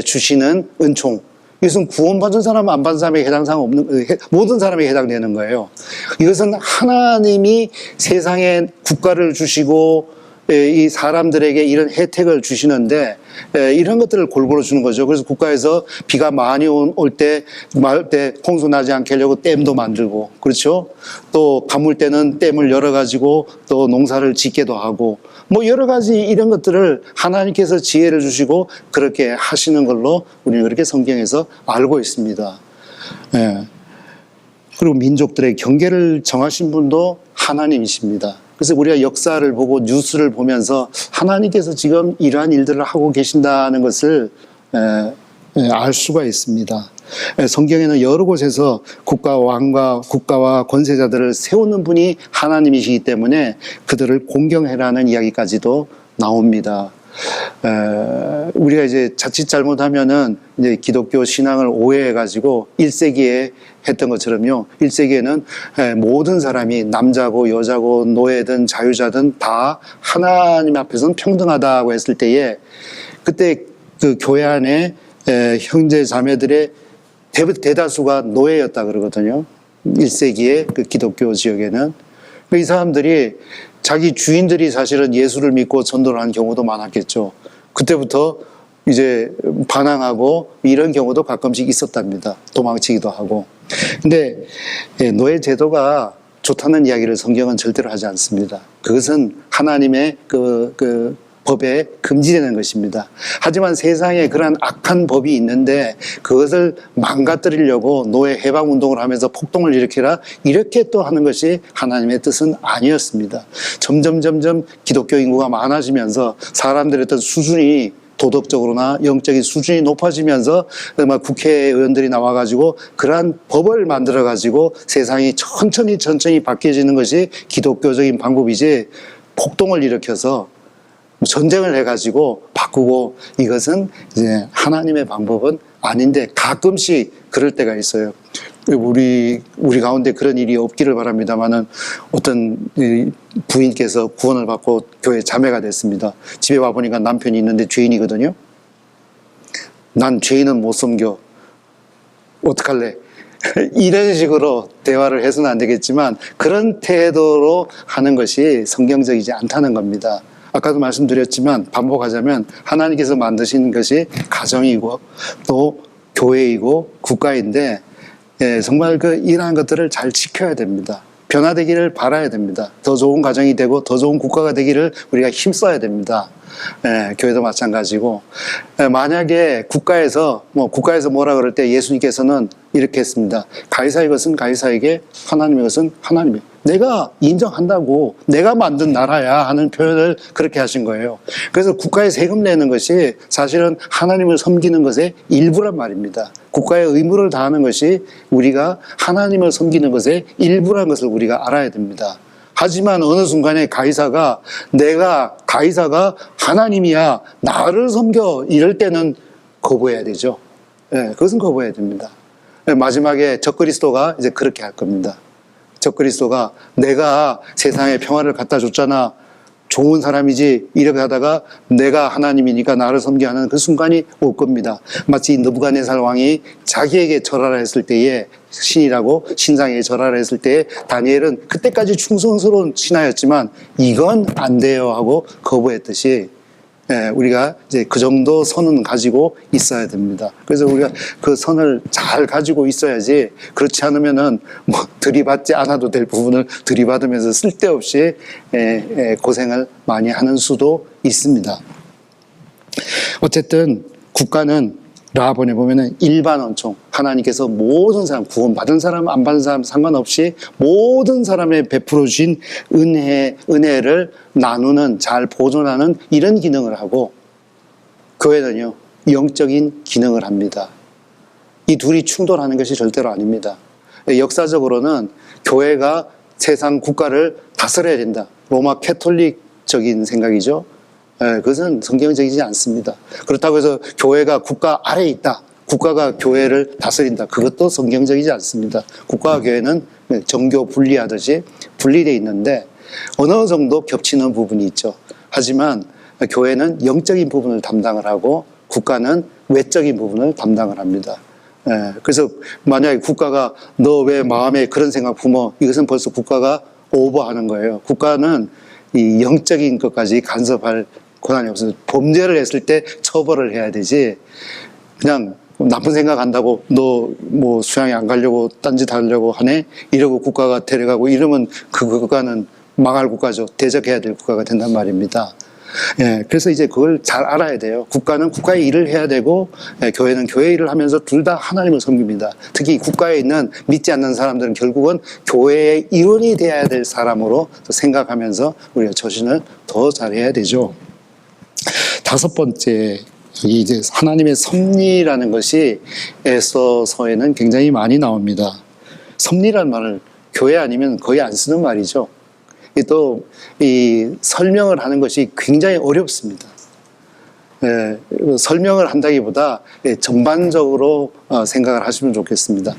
[SPEAKER 1] 주시는 은총. 이것은 구원받은 사람, 안 받은 사람에게 해당사항 없는, 모든 사람에게 해당되는 거예요. 이것은 하나님이 세상에 국가를 주시고, 이 사람들에게 이런 혜택을 주시는데, 이런 것들을 골고루 주는 거죠. 그래서 국가에서 비가 많이 올 때, 마을 때 홍수 나지 않게 하려고 댐도 만들고, 그렇죠? 또 가물 때는 댐을 열어가지고 또 농사를 짓게도 하고, 뭐 여러 가지 이런 것들을 하나님께서 지혜를 주시고 그렇게 하시는 걸로 우리는 그렇게 성경에서 알고 있습니다. 예. 그리고 민족들의 경계를 정하신 분도 하나님이십니다. 그래서 우리가 역사를 보고 뉴스를 보면서 하나님께서 지금 이러한 일들을 하고 계신다는 것을 알 수가 있습니다. 성경에는 여러 곳에서 국가와 권세자들을 세우는 분이 하나님이시기 때문에 그들을 공경해라는 이야기까지도 나옵니다. 우리가 이제 자칫 잘못하면은 이제 기독교 신앙을 오해해가지고 1세기에 했던 것처럼요. 1세기에는 모든 사람이 남자고 여자고 노예든 자유자든 다 하나님 앞에서는 평등하다고 했을 때에, 그때 그 교회 안에 형제 자매들의 대다수가 노예였다 그러거든요. 1세기의 그 기독교 지역에는. 이 사람들이 자기 주인들이 사실은 예수를 믿고 전도를 한 경우도 많았겠죠. 그때부터 이제 반항하고 이런 경우도 가끔씩 있었답니다. 도망치기도 하고. 근데 노예 제도가 좋다는 이야기를 성경은 절대로 하지 않습니다. 그것은 하나님의 그 법에 금지되는 것입니다. 하지만 세상에 그러한 악한 법이 있는데 그것을 망가뜨리려고 노예 해방운동을 하면서 폭동을 일으키라, 이렇게 또 하는 것이 하나님의 뜻은 아니었습니다. 점점 기독교 인구가 많아지면서 사람들의 어떤 수준이, 도덕적으로나 영적인 수준이 높아지면서 국회의원들이 나와가지고 그러한 법을 만들어가지고 세상이 천천히 바뀌어지는 것이 기독교적인 방법이지, 폭동을 일으켜서 전쟁을 해가지고 바꾸고, 이것은 이제 하나님의 방법은 아닌데 가끔씩 그럴 때가 있어요. 우리 가운데 그런 일이 없기를 바랍니다만은, 어떤 부인께서 구원을 받고 교회 자매가 됐습니다. 집에 와보니까 남편이 있는데 죄인이거든요. 난 죄인은 못 섬겨. 어떡할래? 이런 식으로 대화를 해서는 안 되겠지만 그런 태도로 하는 것이 성경적이지 않다는 겁니다. 아까도 말씀드렸지만 반복하자면 하나님께서 만드신 것이 가정이고 또 교회이고 국가인데, 정말 이러한 것들을 잘 지켜야 됩니다. 변화되기를 바라야 됩니다. 더 좋은 가정이 되고 더 좋은 국가가 되기를 우리가 힘써야 됩니다. 교회도 마찬가지고, 만약에 국가에서 뭐라 그럴 때 예수님께서는 이렇게 했습니다. 가이사의 것은 가이사에게, 하나님의 것은 하나님의. 내가 인정한다고, 내가 만든 나라야 하는 표현을 그렇게 하신 거예요. 그래서 국가에 세금 내는 것이 사실은 하나님을 섬기는 것의 일부란 말입니다. 국가의 의무를 다하는 것이 우리가 하나님을 섬기는 것의 일부란 것을 우리가 알아야 됩니다. 하지만 어느 순간에 가이사가 하나님이야, 나를 섬겨, 이럴 때는 거부해야 되죠. 그것은 거부해야 됩니다. 마지막에 적그리스도가 이제 그렇게 할 겁니다. 적그리스도가 내가 세상에 평화를 갖다 줬잖아, 좋은 사람이지, 이렇게 하다가 내가 하나님이니까 나를 섬겨 하는 그 순간이 올 겁니다. 마치 느부갓네살 왕이 자기에게 절하라 했을 때에, 신이라고 신상에게 절하라 했을 때에 다니엘은 그때까지 충성스러운 신하였지만 이건 안 돼요 하고 거부했듯이, 우리가 이제 그 정도 선은 가지고 있어야 됩니다. 그래서 우리가 그 선을 잘 가지고 있어야지, 그렇지 않으면은 뭐 들이받지 않아도 될 부분을 들이받으면서 쓸데없이 고생을 많이 하는 수도 있습니다. 어쨌든 국가는 라본에 보면은 일반 원총, 하나님께서 모든 사람, 구원받은 사람, 안 받은 사람 상관없이 모든 사람에 베풀어 주신 은혜를 나누는, 잘 보존하는 이런 기능을 하고, 교회는요, 영적인 기능을 합니다. 이 둘이 충돌하는 것이 절대로 아닙니다. 역사적으로는 교회가 세상 국가를 다스려야 된다, 로마 캐톨릭적인 생각이죠. 그것은 성경적이지 않습니다. 그렇다고 해서 교회가 국가 아래에 있다, 국가가 교회를 다스린다, 그것도 성경적이지 않습니다. 국가와 교회는 정교 분리하듯이 분리되어 있는데 어느 정도 겹치는 부분이 있죠. 하지만 교회는 영적인 부분을 담당을 하고 국가는 외적인 부분을 담당을 합니다. 그래서 만약에 국가가 너 왜 마음에 그런 생각 품어, 이것은 벌써 국가가 오버하는 거예요. 국가는 이 영적인 것까지 간섭할 권한이 없어서 범죄를 했을 때 처벌을 해야 되지, 그냥 나쁜 생각 한다고 너 뭐 수양에 안 가려고 딴짓 하려고 하네, 이러고 국가가 데려가고 이러면 그 국가는 망할 국가죠. 대적해야 될 국가가 된단 말입니다. 그래서 이제 그걸 잘 알아야 돼요. 국가는 국가의 일을 해야 되고, 교회는 교회 일을 하면서 둘 다 하나님을 섬깁니다. 특히 국가에 있는 믿지 않는 사람들은 결국은 교회의 일원이 되어야 될 사람으로 생각하면서 우리가 처신을 더 잘해야 되죠. 다섯 번째, 이제 하나님의 섭리라는 것이 에서서에는 굉장히 많이 나옵니다. 섭리란 말을 교회 아니면 거의 안 쓰는 말이죠. 또 이 설명을 하는 것이 굉장히 어렵습니다. 설명을 한다기보다 전반적으로 생각을 하시면 좋겠습니다.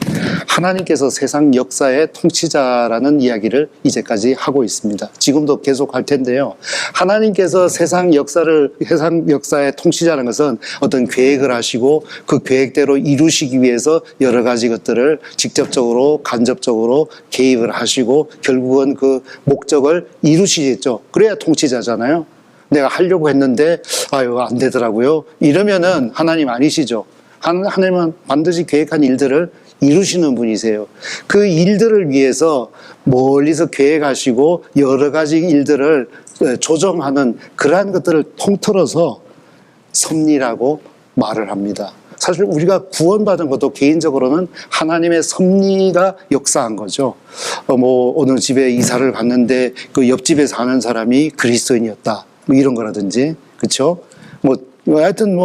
[SPEAKER 1] 하나님께서 세상 역사의 통치자라는 이야기를 이제까지 하고 있습니다. 지금도 계속 할 텐데요. 하나님께서 세상 역사의 통치자라는 것은 어떤 계획을 하시고 그 계획대로 이루시기 위해서 여러 가지 것들을 직접적으로 간접적으로 개입을 하시고 결국은 그 목적을 이루시겠죠. 그래야 통치자잖아요. 내가 하려고 했는데 안 되더라고요, 이러면은 하나님 아니시죠. 하나님은 반드시 계획한 일들을 이루시는 분이세요. 그 일들을 위해서 멀리서 계획하시고 여러 가지 일들을 조정하는 그러한 것들을 통틀어서 섭리라고 말을 합니다. 사실 우리가 구원받은 것도 개인적으로는 하나님의 섭리가 역사한 거죠. 어느 집에 이사를 갔는데 그 옆집에 사는 사람이 그리스도인이었다, 뭐 이런 거라든지, 그렇죠? 하여튼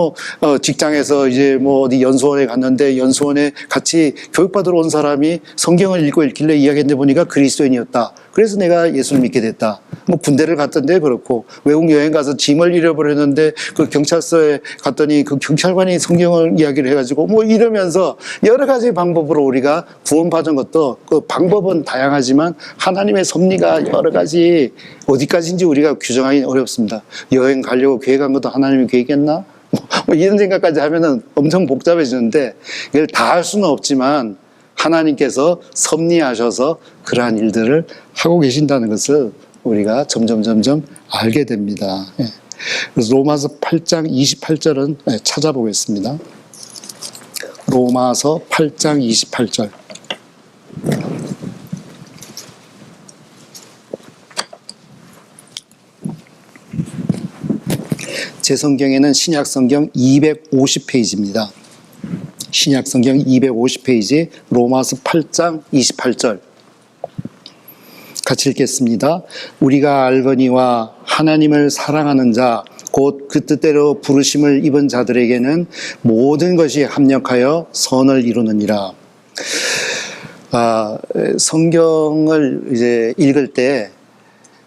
[SPEAKER 1] 직장에서 이제 어디 연수원에 갔는데 연수원에 같이 교육받으러 온 사람이 성경을 읽길래 이야기했는데 보니까 그리스도인이었다. 그래서 내가 예수를 믿게 됐다. 군대를 갔던데 그렇고, 외국 여행 가서 짐을 잃어버렸는데 그 경찰서에 갔더니 그 경찰관이 성경을 이야기를 해가지고 이러면서 여러 가지 방법으로 우리가 구원받은 것도, 그 방법은 다양하지만 하나님의 섭리가 여러 가지, 어디까지인지 우리가 규정하기 어렵습니다. 여행 가려고 계획한 것도 하나님이 계획했나? 이런 생각까지 하면은 엄청 복잡해지는데 이걸 다 할 수는 없지만 하나님께서 섭리하셔서 그러한 일들을 하고 계신다는 것을 우리가 점점 알게 됩니다. 그래서 로마서 8장 28절은 찾아보겠습니다. 로마서 8장 28절. 제 성경에는 신약성경 250페이지입니다. 신약성경 250페이지 로마서 8장 28절 같이 읽겠습니다. 우리가 알거니와 하나님을 사랑하는 자 곧 그 뜻대로 부르심을 입은 자들에게는 모든 것이 합력하여 선을 이루느니라. 성경을 이제 읽을 때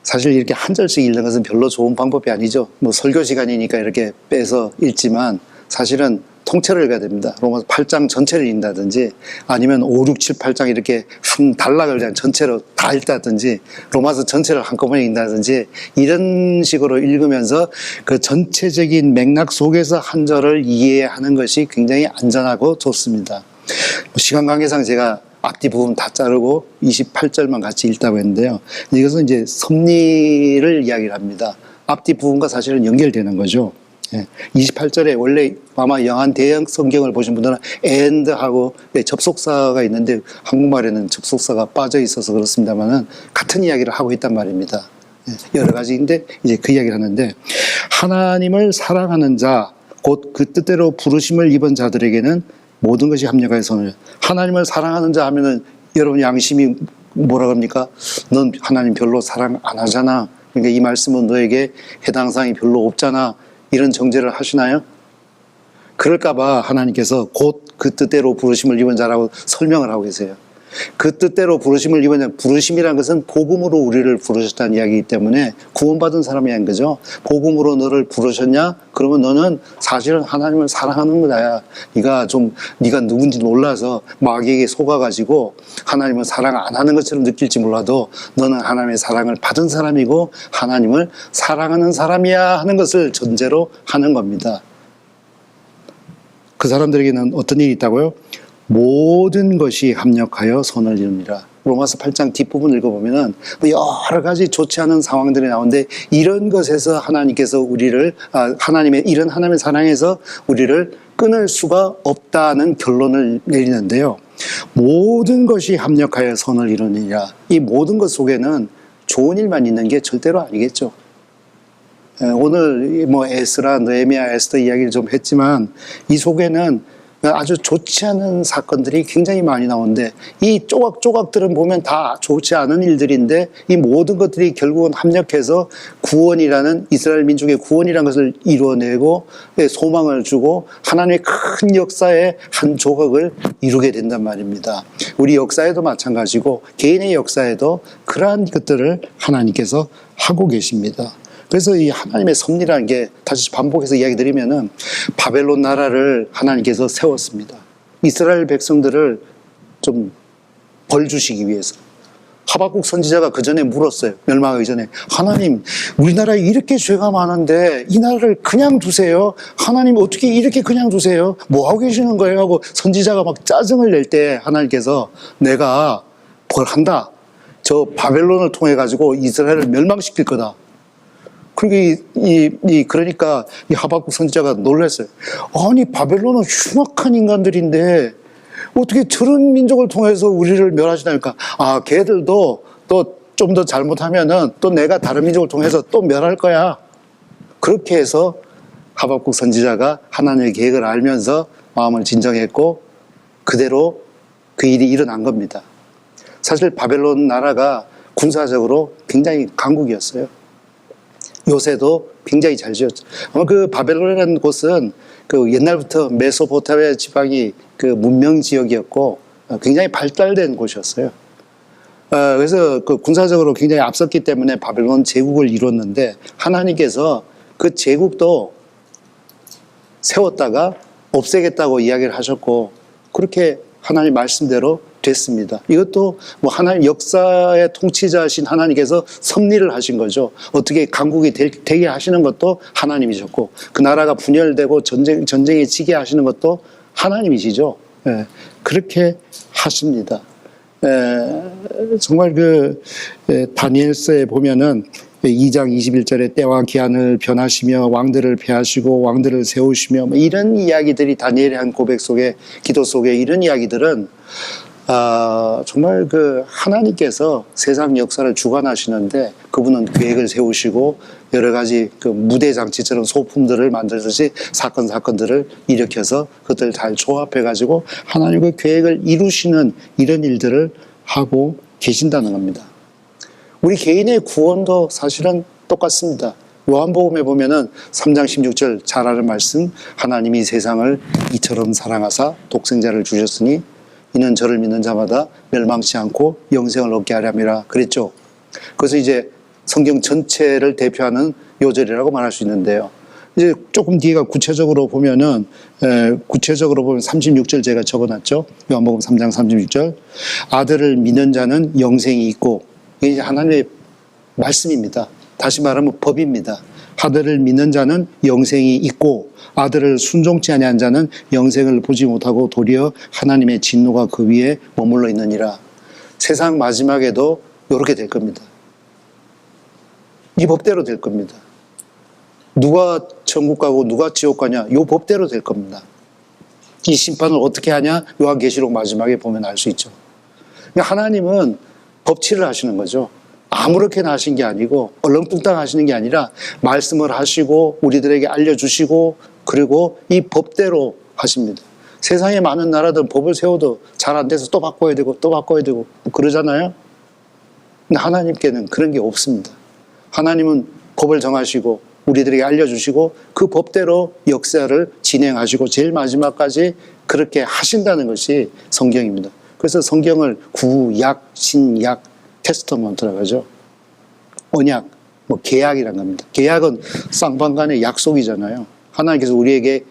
[SPEAKER 1] 사실 이렇게 한 절씩 읽는 것은 별로 좋은 방법이 아니죠. 뭐 설교 시간이니까 이렇게 빼서 읽지만 사실은 통째로 읽어야 됩니다. 로마서 8장 전체를 읽는다든지 아니면 5, 6, 7, 8장 이렇게 한 단락을 그냥 전체로 다 읽다든지 로마서 전체를 한꺼번에 읽는다든지 이런 식으로 읽으면서 그 전체적인 맥락 속에서 한 절을 이해하는 것이 굉장히 안전하고 좋습니다. 시간 관계상 제가 앞뒤 부분 다 자르고 28절만 같이 읽다고 했는데요. 이것은 이제 섭리를 이야기를 합니다. 앞뒤 부분과 사실은 연결되는 거죠. 28절에 원래 아마 영한 대형 성경을 보신 분들은 and하고 접속사가 있는데 한국말에는 접속사가 빠져 있어서 그렇습니다만은 같은 이야기를 하고 있단 말입니다. 여러 가지인데 이제 그 이야기를 하는데 하나님을 사랑하는 자 곧 그 뜻대로 부르심을 입은 자들에게는 모든 것이 합력하여 선을. 하나님을 사랑하는 자 하면은 여러분 양심이 뭐라 그럽니까? 넌 하나님 별로 사랑 안 하잖아. 그러니까 이 말씀은 너에게 해당 사항이 별로 없잖아. 이런 정죄를 하시나요? 그럴까봐 하나님께서 곧 그 뜻대로 부르심을 입은 자라고 설명을 하고 계세요. 그 뜻대로 부르심을 입은 자, 부르심이라는 것은 복음으로 우리를 부르셨다는 이야기이기 때문에 구원받은 사람이란 거죠. 복음으로 너를 부르셨냐? 그러면 너는 사실은 하나님을 사랑하는 거다. 네가 누군지 몰라서 마귀에게 속아가지고 하나님을 사랑 안 하는 것처럼 느낄지 몰라도 너는 하나님의 사랑을 받은 사람이고 하나님을 사랑하는 사람이야 하는 것을 전제로 하는 겁니다. 그 사람들에게는 어떤 일이 있다고요? 모든 것이 합력하여 선을 이루니라. 로마서 8장 뒷부분 읽어보면은 여러 가지 좋지 않은 상황들이 나오는데 이런 것에서 하나님께서 이런 하나님의 사랑에서 우리를 끊을 수가 없다는 결론을 내리는데요. 모든 것이 합력하여 선을 이루니라. 이 모든 것 속에는 좋은 일만 있는 게 절대로 아니겠죠. 오늘 뭐 에스라, 느헤미야, 에스더 이야기를 좀 했지만 이 속에는 아주 좋지 않은 사건들이 굉장히 많이 나오는데 이 조각조각들은 보면 다 좋지 않은 일들인데 이 모든 것들이 결국은 합력해서 구원이라는 이스라엘 민족의 구원이라는 것을 이루어내고 소망을 주고 하나님의 큰 역사의 한 조각을 이루게 된단 말입니다. 우리 역사에도 마찬가지고 개인의 역사에도 그러한 것들을 하나님께서 하고 계십니다. 그래서 이 하나님의 섭리라는 게 다시 반복해서 이야기 드리면은 바벨론 나라를 하나님께서 세웠습니다. 이스라엘 백성들을 좀 벌 주시기 위해서. 하박국 선지자가 그 전에 물었어요. 멸망하기 전에. 하나님, 우리나라에 이렇게 죄가 많은데 이 나라를 그냥 두세요? 하나님 어떻게 이렇게 그냥 두세요? 뭐 하고 계시는 거예요? 하고 선지자가 막 짜증을 낼 때 하나님께서 내가 뭘 한다. 저 바벨론을 통해 가지고 이스라엘을 멸망시킬 거다. 그러니까 이 하박국 선지자가 놀랐어요. 아니 바벨론은 흉악한 인간들인데 어떻게 저런 민족을 통해서 우리를 멸하시다니까. 걔들도 또 좀 더 잘못하면은 또 내가 다른 민족을 통해서 또 멸할 거야. 그렇게 해서 하박국 선지자가 하나님의 계획을 알면서 마음을 진정했고 그대로 그 일이 일어난 겁니다. 사실 바벨론 나라가 군사적으로 굉장히 강국이었어요. 요새도 굉장히 잘 지었죠. 그 바벨론이라는 곳은 그 옛날부터 메소포타미아 지방이 그 문명 지역이었고 굉장히 발달된 곳이었어요. 그래서 그 군사적으로 굉장히 앞섰기 때문에 바벨론 제국을 이뤘는데 하나님께서 그 제국도 세웠다가 없애겠다고 이야기를 하셨고 그렇게 하나님 말씀대로 됐습니다. 이것도 뭐 하나님 역사의 통치자신 하나님께서 섭리를 하신 거죠. 어떻게 강국이 되게 하시는 것도 하나님이셨고 그 나라가 분열되고 전쟁에 지게 하시는 것도 하나님이시죠. 그렇게 하십니다. 정말 다니엘서에 보면은 2장 21절에 때와 기한을 변하시며 왕들을 폐하시고 왕들을 세우시며 이런 이야기들이 다니엘의 한 고백 속에 기도 속에 이런 이야기들은 정말 그 하나님께서 세상 역사를 주관하시는데 그분은 계획을 세우시고 여러 가지 그 무대 장치처럼 소품들을 만들듯이 사건들을 일으켜서 그것들을 잘 조합해가지고 하나님의 계획을 이루시는 이런 일들을 하고 계신다는 겁니다. 우리 개인의 구원도 사실은 똑같습니다. 요한복음에 보면은 3장 16절 잘 아는 말씀, 하나님이 세상을 이처럼 사랑하사 독생자를 주셨으니 이는 저를 믿는 자마다 멸망치 않고 영생을 얻게 하려니라 그랬죠. 그래서 이제 성경 전체를 대표하는 요절이라고 말할 수 있는데요. 이제 조금 뒤가 구체적으로 보면 36절 제가 적어놨죠. 요한복음 3장 36절. 아들을 믿는 자는 영생이 있고, 이게 이제 하나님의 말씀입니다. 다시 말하면 법입니다. 아들을 믿는 자는 영생이 있고 아들을 순종치 아니한 자는 영생을 보지 못하고 도리어 하나님의 진노가 그 위에 머물러 있느니라. 세상 마지막에도 이렇게 될 겁니다. 이 법대로 될 겁니다. 누가 천국 가고 누가 지옥 가냐, 이 법대로 될 겁니다. 이 심판을 어떻게 하냐, 요한계시록 마지막에 보면 알 수 있죠. 하나님은 법치를 하시는 거죠. 아무렇게나 하신 게 아니고 얼렁뚱땅 하시는 게 아니라 말씀을 하시고 우리들에게 알려주시고 그리고 이 법대로 하십니다. 세상에 많은 나라들은 법을 세워도 잘 안 돼서 또 바꿔야 되고 또 바꿔야 되고 그러잖아요. 근데 하나님께는 그런 게 없습니다. 하나님은 법을 정하시고 우리들에게 알려주시고 그 법대로 역사를 진행하시고 제일 마지막까지 그렇게 하신다는 것이 성경입니다. 그래서 성경을 구약, 신약, 테스터먼트라고 하죠. 언약, 계약이란 겁니다. 계약은 쌍방간의 약속이잖아요. 하나님께서 우리에게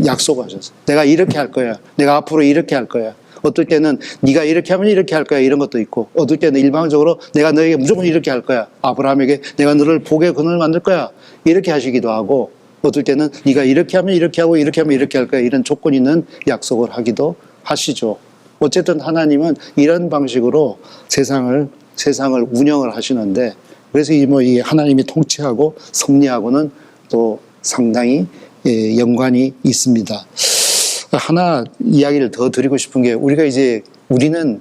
[SPEAKER 1] 약속하셨어요. 내가 이렇게 할 거야. 내가 앞으로 이렇게 할 거야. 어떨 때는 네가 이렇게 하면 이렇게 할 거야. 이런 것도 있고, 어떨 때는 일방적으로 내가 너에게 무조건 이렇게 할 거야. 아브라함에게 내가 너를 복의 근원을 만들 거야. 이렇게 하시기도 하고, 어떨 때는 네가 이렇게 하면 이렇게 하고 이렇게 하면 이렇게 할 거야. 이런 조건 있는 약속을 하기도 하시죠. 어쨌든 하나님은 이런 방식으로 세상을 운영을 하시는데, 그래서 이 하나님이 통치하고 섭리하고는 또 상당히 연관이 있습니다. 하나 이야기를 더 드리고 싶은 게, 우리는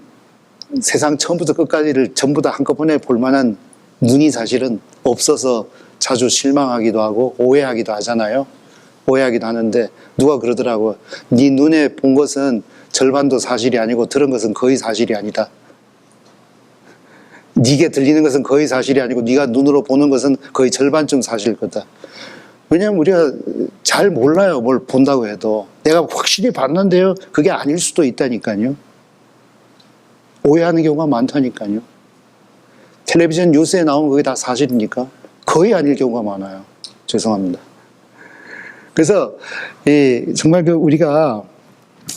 [SPEAKER 1] 세상 처음부터 끝까지를 전부 다 한꺼번에 볼 만한 눈이 사실은 없어서 자주 실망하기도 하고 오해하기도 하잖아요. 오해하기도 하는데 누가 그러더라고. 네 눈에 본 것은 절반도 사실이 아니고 들은 것은 거의 사실이 아니다. 네게 들리는 것은 거의 사실이 아니고 네가 눈으로 보는 것은 거의 절반쯤 사실일 거다. 왜냐하면 우리가 잘 몰라요. 뭘 본다고 해도. 내가 확실히 봤는데요, 그게 아닐 수도 있다니까요. 오해하는 경우가 많다니까요. 텔레비전 뉴스에 나오면 그게 다 사실입니까? 거의 아닐 경우가 많아요. 죄송합니다. 그래서 정말 우리가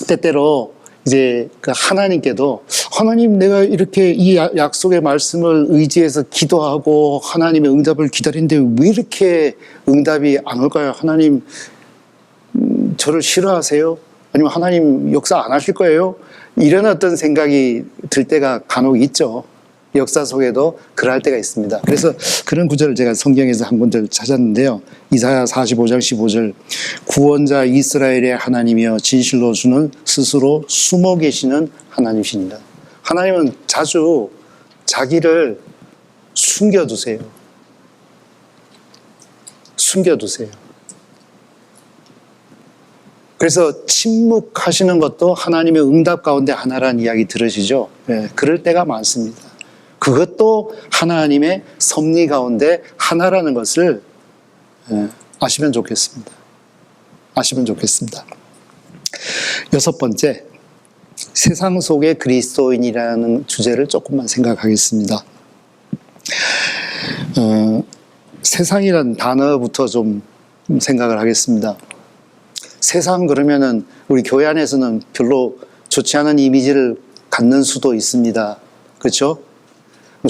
[SPEAKER 1] 때때로 이제 하나님께도, 하나님, 내가 이렇게 이 약속의 말씀을 의지해서 기도하고 하나님의 응답을 기다리는데 왜 이렇게 응답이 안 올까요? 하나님, 저를 싫어하세요? 아니면 하나님 역사 안 하실 거예요? 이런 어떤 생각이 들 때가 간혹 있죠. 역사 속에도 그럴 때가 있습니다. 그래서 그런 구절을 제가 성경에서 한 군데를 찾았는데요. 이사야 45장 15절. 구원자 이스라엘의 하나님이여 진실로 주는 스스로 숨어 계시는 하나님이십니다. 하나님은 자주 자기를 숨겨두세요. 숨겨두세요. 그래서 침묵하시는 것도 하나님의 응답 가운데 하나라는 이야기 들으시죠? 네, 그럴 때가 많습니다. 그것도 하나님의 섭리 가운데 하나라는 것을 아시면 좋겠습니다. 아시면 좋겠습니다. 6번째, 세상 속의 그리스도인이라는 주제를 조금만 생각하겠습니다. 세상이라는 단어부터 좀 생각을 하겠습니다. 세상 그러면은 우리 교회 안에서는 별로 좋지 않은 이미지를 갖는 수도 있습니다. 그렇죠?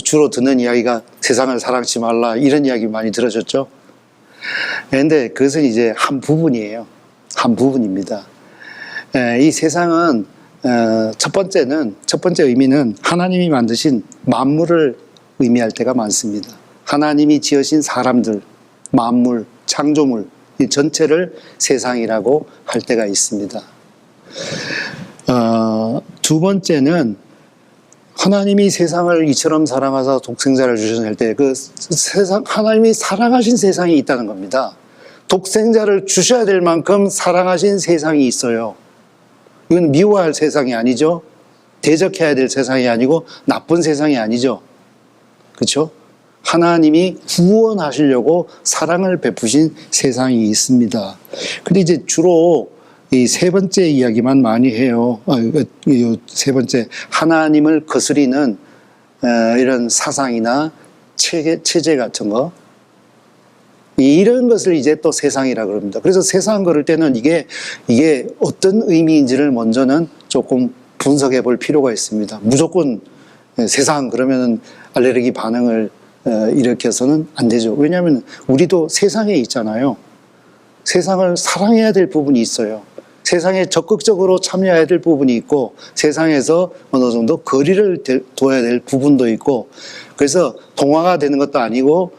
[SPEAKER 1] 주로 듣는 이야기가 세상을 사랑치 말라, 이런 이야기 많이 들으셨죠? 그런데 그것은 이제 한 부분이에요. 한 부분입니다. 이 세상은 첫 번째 의미는 하나님이 만드신 만물을 의미할 때가 많습니다. 하나님이 지으신 사람들, 만물, 창조물, 이 전체를 세상이라고 할 때가 있습니다. 두 번째는 하나님이 세상을 이처럼 사랑하사 독생자를 주셨을 때 그 세상, 하나님이 사랑하신 세상이 있다는 겁니다. 독생자를 주셔야 될 만큼 사랑하신 세상이 있어요. 이건 미워할 세상이 아니죠. 대적해야 될 세상이 아니고 나쁜 세상이 아니죠. 그렇죠? 하나님이 구원하시려고 사랑을 베푸신 세상이 있습니다. 근데 이제 주로 이 세 번째 이야기만 많이 해요. 이 세 번째, 하나님을 거스리는 이런 사상이나 체제 같은 거, 이런 것을 이제 또 세상이라 그럽니다. 그래서 세상 그럴 때는 이게 어떤 의미인지를 먼저는 조금 분석해 볼 필요가 있습니다. 무조건 세상 그러면 알레르기 반응을 일으켜서는 안 되죠. 왜냐하면 우리도 세상에 있잖아요. 세상을 사랑해야 될 부분이 있어요. 세상에 적극적으로 참여해야 될 부분이 있고, 세상에서 어느 정도 거리를 둬야 될 부분도 있고, 그래서 동화가 되는 것도 아니고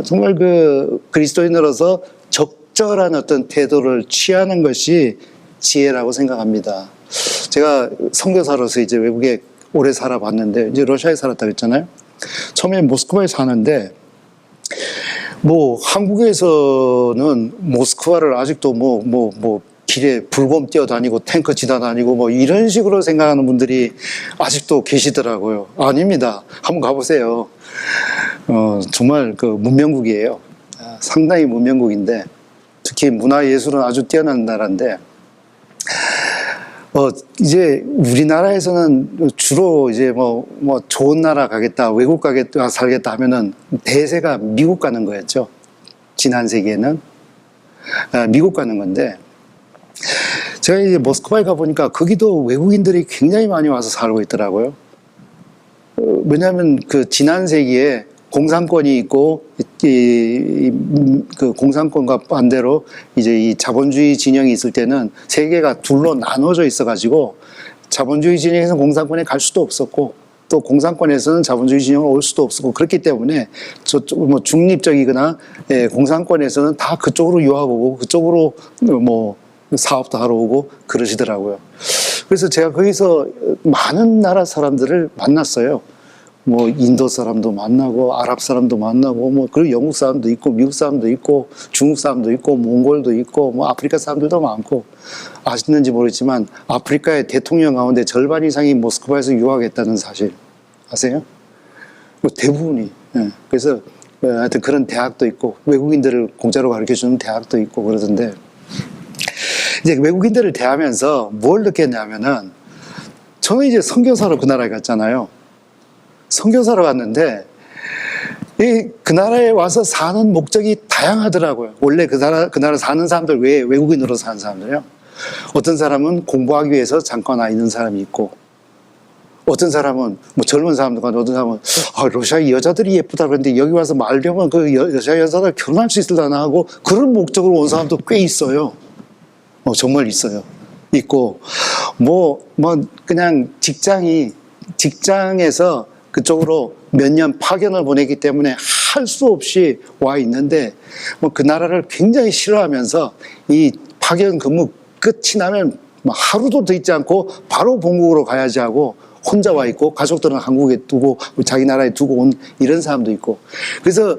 [SPEAKER 1] 정말 그 그리스도인으로서 적절한 어떤 태도를 취하는 것이 지혜라고 생각합니다. 제가 선교사로서 이제 외국에 오래 살아봤는데, 이제 러시아에 살았다 그랬잖아요. 처음에 모스크바에 사는데, 뭐 한국에서는 모스크바를 아직도 길에 불곰 뛰어다니고 탱크 지나다니고 뭐 이런 식으로 생각하는 분들이 아직도 계시더라고요. 아닙니다. 한번 가보세요. 정말 그 문명국이에요. 상당히 문명국인데, 특히 문화예술은 아주 뛰어난 나라인데, 이제 우리나라에서는 주로 이제 뭐 좋은 나라 가겠다, 외국 가겠다, 살겠다 하면은 대세가 미국 가는 거였죠. 지난 세기에는. 미국 가는 건데, 제가 이제 모스크바에 가보니까 거기도 외국인들이 굉장히 많이 와서 살고 있더라고요. 왜냐하면 그 지난 세기에 공산권이 있고, 그 공산권과 반대로 이제 이 자본주의 진영이 있을 때는 세계가 둘로 나눠져 있어가지고, 자본주의 진영에서는 공산권에 갈 수도 없었고, 또 공산권에서는 자본주의 진영으로 올 수도 없었고, 그렇기 때문에 저쪽 뭐 중립적이거나 공산권에서는 다 그쪽으로 유학 오고 그쪽으로 뭐 사업도 하러 오고 그러시더라고요. 그래서 제가 거기서 많은 나라 사람들을 만났어요. 뭐 인도 사람도 만나고 아랍 사람도 만나고 뭐 그리고 영국 사람도 있고 미국 사람도 있고 중국 사람도 있고 몽골도 있고 뭐 아프리카 사람들도 많고, 아시는지 모르겠지만 아프리카의 대통령 가운데 절반 이상이 모스크바에서 유학했다는 사실 아세요? 대부분이. 그래서 하여튼 그런 대학도 있고 외국인들을 공짜로 가르쳐주는 대학도 있고 그러던데, 이제 외국인들을 대하면서 뭘 느꼈냐면은, 저는 이제 선교사로 그 나라에 갔잖아요. 선교사로 갔는데 그 나라에 와서 사는 목적이 다양하더라고요. 원래 그 나라 사는 사람들 외에 외국인으로 사는 사람들이요. 어떤 사람은 공부하기 위해서 잠깐 와 있는 사람이 있고, 어떤 사람은 뭐 젊은 사람도 가고, 어떤 사람은 러시아 여자들이 예쁘다 그러는데 여기 와서 말 배우면 그 러시아 여자들 결혼할 수 있을라나 하고 그런 목적으로 온 사람도 꽤 있어요. 정말 있어요. 있고 그냥 직장에서 그쪽으로 몇 년 파견을 보내기 때문에 할 수 없이 와 있는데, 그 나라를 굉장히 싫어하면서 이 파견 근무 끝이 나면 하루도 더 있지 않고 바로 본국으로 가야지 하고 혼자 와 있고, 가족들은 한국에 두고 자기 나라에 두고 온 이런 사람도 있고. 그래서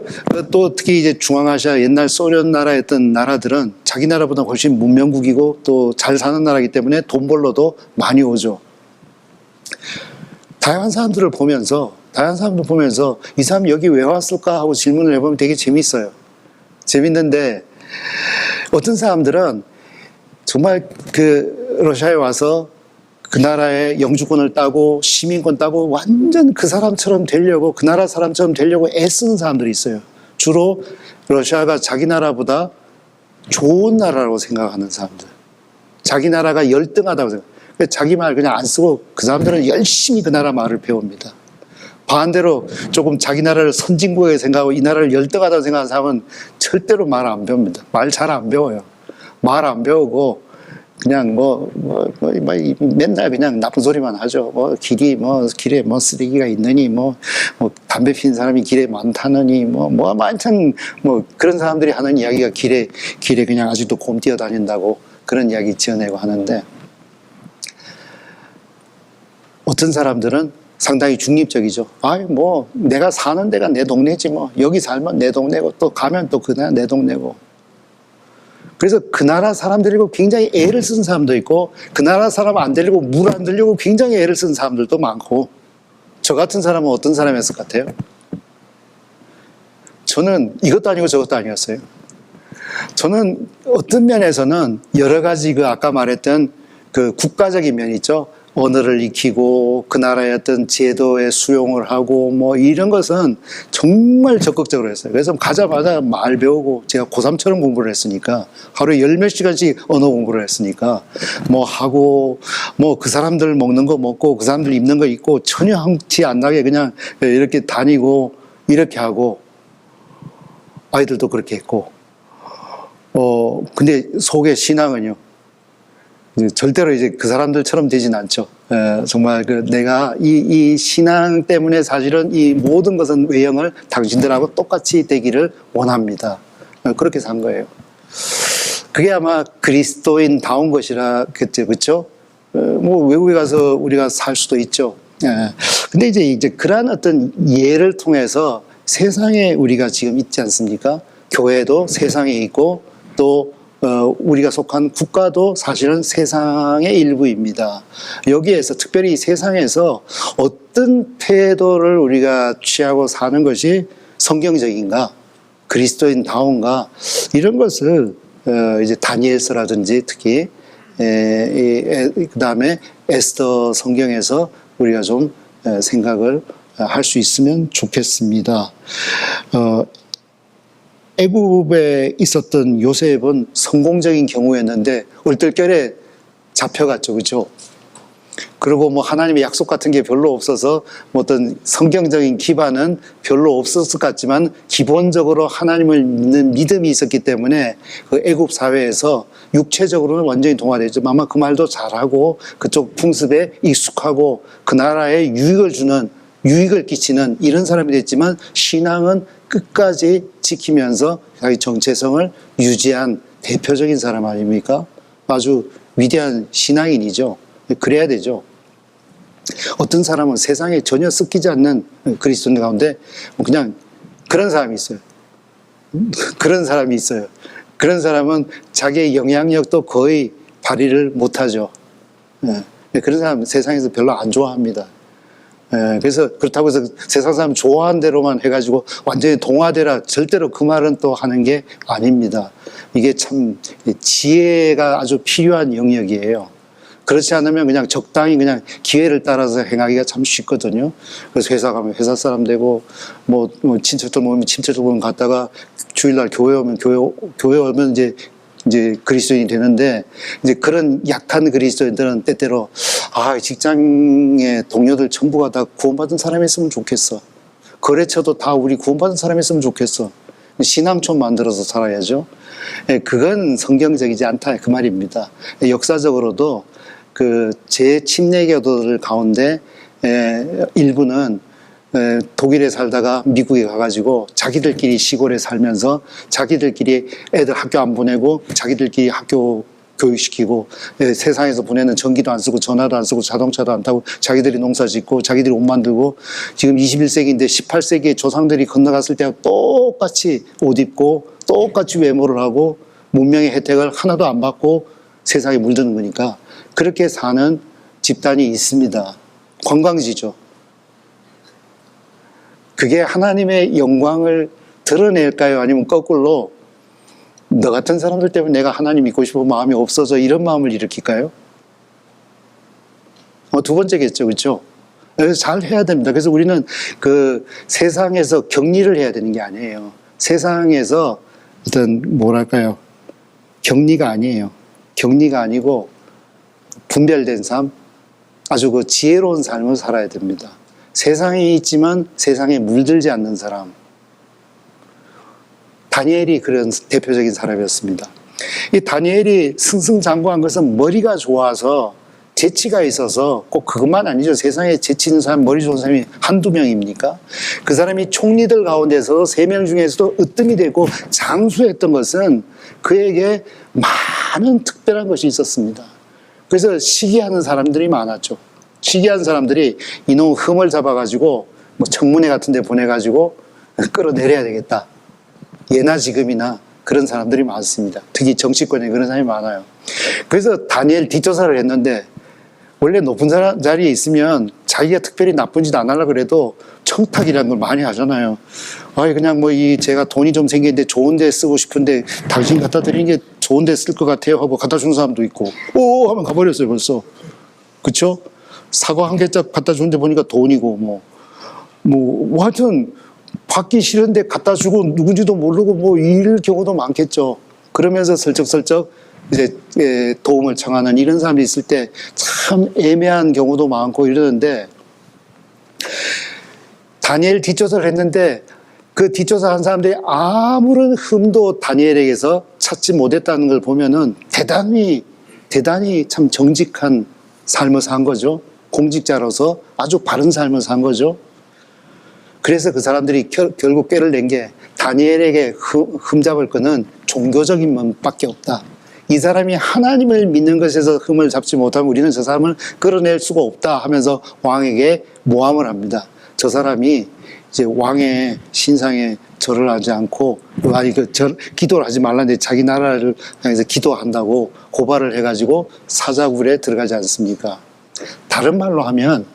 [SPEAKER 1] 또 특히 이제 중앙아시아 옛날 소련 나라였던 나라들은 자기 나라보다 훨씬 문명국이고 또 잘 사는 나라이기 때문에 돈 벌러도 많이 오죠. 다양한 사람들 보면서 이 사람이 여기 왜 왔을까 하고 질문을 해보면 되게 재밌어요. 재밌는데, 어떤 사람들은 정말 그 러시아에 와서 그 나라의 영주권을 따고 시민권 따고 완전 그 사람처럼 되려고, 그 나라 사람처럼 되려고 애쓰는 사람들이 있어요. 주로 러시아가 자기 나라보다 좋은 나라라고 생각하는 사람들, 자기 나라가 열등하다고 생각. 자기 말 그냥 안 쓰고 그 사람들은 열심히 그 나라 말을 배웁니다. 반대로 조금 자기 나라를 선진국에 생각하고 이 나라를 열등하다고 생각하는 사람은 절대로 말 안 배웁니다. 말 잘 안 배워요. 말 안 배우고 그냥 맨날 그냥 나쁜 소리만 하죠. 길에 쓰레기가 있느니, 담배 피는 사람이 길에 많다느니, 하여튼 그런 사람들이 하는 이야기가 길에 그냥 아직도 곰 뛰어다닌다고 그런 이야기 지어내고 하는데, 어떤 사람들은 상당히 중립적이죠. 아이, 뭐, 내가 사는 데가 내 동네지 뭐. 여기 살면 내 동네고, 또 가면 또 그날 내 동네고. 그래서 그 나라 사람 데리고 굉장히 애를 쓴 사람도 있고, 그 나라 사람 안 데리고 물 안 들려고 굉장히 애를 쓴 사람들도 많고, 저 같은 사람은 어떤 사람이었을 것 같아요? 저는 이것도 아니고 저것도 아니었어요. 저는 어떤 면에서는 여러 가지 그 아까 말했던 그 국가적인 면 있죠. 언어를 익히고 그 나라의 어떤 제도에 수용을 하고 뭐 이런 것은 정말 적극적으로 했어요. 그래서 가자마자 말 배우고 제가 고3처럼 공부를 했으니까 하루에 10몇 시간씩 언어 공부를 했으니까 뭐 하고 뭐 그 사람들 먹는 거 먹고 그 사람들 입는 거 입고 전혀 티 안 나게 그냥 이렇게 다니고 이렇게 하고 아이들도 그렇게 했고 근데 속에 신앙은요. 절대로 이제 그 사람들처럼 되진 않죠. 정말 내가 이 신앙 때문에 사실은 이 모든 것은 외형을 당신들하고 똑같이 되기를 원합니다. 그렇게 산 거예요. 그게 아마 그리스도인다운 것이라겠죠, 그렇죠? 뭐 외국에 가서 우리가 살 수도 있죠. 근데 이제 그러한 어떤 예를 통해서 세상에 우리가 지금 있지 않습니까? 교회도 세상에 있고 또 우리가 속한 국가도 사실은 세상의 일부입니다. 여기에서 특별히 세상에서 어떤 태도를 우리가 취하고 사는 것이 성경적인가, 그리스도인다운가 이런 것을 이제 다니엘서라든지 특히 그 다음에 에스더 성경에서 우리가 좀 생각을 할 수 있으면 좋겠습니다. 애굽에 있었던 요셉은 성공적인 경우였는데 얼떨결에 잡혀갔죠, 그렇죠? 그리고 뭐 하나님의 약속 같은 게 별로 없어서 뭐 어떤 성경적인 기반은 별로 없었을 것 같지만 기본적으로 하나님을 믿는 믿음이 있었기 때문에 그 애굽 사회에서 육체적으로는 완전히 동화되죠. 아마 그 말도 잘하고 그쪽 풍습에 익숙하고 그 나라에 유익을 끼치는 이런 사람이 됐지만 신앙은 끝까지 지키면서 자기 정체성을 유지한 대표적인 사람 아닙니까? 아주 위대한 신앙인이죠. 그래야 되죠. 어떤 사람은 세상에 전혀 섞이지 않는 그리스도인 가운데 그냥 그런 사람이 있어요. 그런 사람이 있어요. 그런 사람은 자기의 영향력도 거의 발휘를 못하죠. 그런 사람은 세상에서 별로 안 좋아합니다. 그래서 그렇다고 해서 세상 사람 좋아하는 대로만 해가지고 완전히 동화되라 절대로 그 말은 또 하는 게 아닙니다. 이게 참 지혜가 아주 필요한 영역이에요. 그렇지 않으면 그냥 적당히 그냥 기회를 따라서 행하기가 참 쉽거든요. 그래서 회사 가면 회사 사람 되고 뭐 친척들 모이면 친척들 모이면 갔다가 주일날 교회 오면 이제 그리스도인이 되는데 이제 그런 약한 그리스도인들은 때때로 직장의 동료들 전부가 다 구원받은 사람이었으면 좋겠어. 거래처도 다 우리 구원받은 사람이었으면 좋겠어. 신앙촌 만들어서 살아야죠. 그건 성경적이지 않다 그 말입니다. 역사적으로도 그 제침례교도들 가운데 일부는 독일에 살다가 미국에 가가지고 자기들끼리 시골에 살면서 자기들끼리 애들 학교 안 보내고 자기들끼리 학교 교육시키고 세상에서 보내는 전기도 안 쓰고 전화도 안 쓰고 자동차도 안 타고 자기들이 농사 짓고 자기들이 옷 만들고 지금 21세기인데 18세기에 조상들이 건너갔을 때와 똑같이 옷 입고 똑같이 외모를 하고 문명의 혜택을 하나도 안 받고 세상에 물드는 거니까 그렇게 사는 집단이 있습니다. 관광지죠. 그게 하나님의 영광을 드러낼까요? 아니면 거꾸로 너 같은 사람들 때문에 내가 하나님 믿고 싶은 마음이 없어서 이런 마음을 일으킬까요? 두 번째겠죠, 그렇죠? 그래서 잘 해야 됩니다. 그래서 우리는 그 세상에서 격리를 해야 되는 게 아니에요. 세상에서 어떤 뭐랄까요? 격리가 아니에요. 격리가 아니고 분별된 삶, 아주 그 지혜로운 삶을 살아야 됩니다. 세상에 있지만 세상에 물들지 않는 사람. 다니엘이 그런 대표적인 사람이었습니다. 이 다니엘이 승승장구한 것은 머리가 좋아서 재치가 있어서 꼭 그것만 아니죠. 세상에 재치 있는 사람, 머리 좋은 사람이 한두 명입니까? 그 사람이 총리들 가운데서 3명 중에서도 으뜸이 되고 장수했던 것은 그에게 많은 특별한 것이 있었습니다. 그래서 시기하는 사람들이 많았죠. 시기한 사람들이 이놈 흠을 잡아가지고 뭐 청문회 같은 데 보내가지고 끌어내려야 되겠다. 예나 지금이나 그런 사람들이 많습니다. 특히 정치권에 그런 사람이 많아요. 그래서 다니엘 뒷조사를 했는데 원래 높은 자리에 있으면 자기가 특별히 나쁜 짓 안 하려고 그래도 청탁이라는 걸 많이 하잖아요. 아이, 그냥 뭐 제가 돈이 좀 생기는데 좋은 데 쓰고 싶은데 당신 갖다 드리는 게 좋은 데 쓸 것 같아요 하고 갖다 주는 사람도 있고, 오! 하면 가버렸어요, 벌써. 그쵸? 사과 한 개짝 갖다 주는데 보니까 돈이고, 하여튼, 받기 싫은데 갖다 주고 누군지도 모르고 이럴 경우도 많겠죠. 그러면서 슬쩍슬쩍 이제 도움을 청하는 이런 사람이 있을 때 참 애매한 경우도 많고 이러는데, 다니엘 뒷조사를 했는데 그 뒷조사한 사람들이 아무런 흠도 다니엘에게서 찾지 못했다는 걸 보면은 대단히 참 정직한 삶을 산 거죠. 공직자로서 아주 바른 삶을 산 거죠. 그래서 그 사람들이 결국 꾀를 낸 게 다니엘에게 흠잡을 거는 종교적인 면밖에 없다. 이 사람이 하나님을 믿는 것에서 흠을 잡지 못하면 우리는 저 사람을 끌어낼 수가 없다 하면서 왕에게 모함을 합니다. 저 사람이 이제 왕의 신상에 절을 하지 않고, 기도를 하지 말라는데 자기 나라를 향해서 기도한다고 고발을 해가지고 사자굴에 들어가지 않습니까? 다른 말로 하면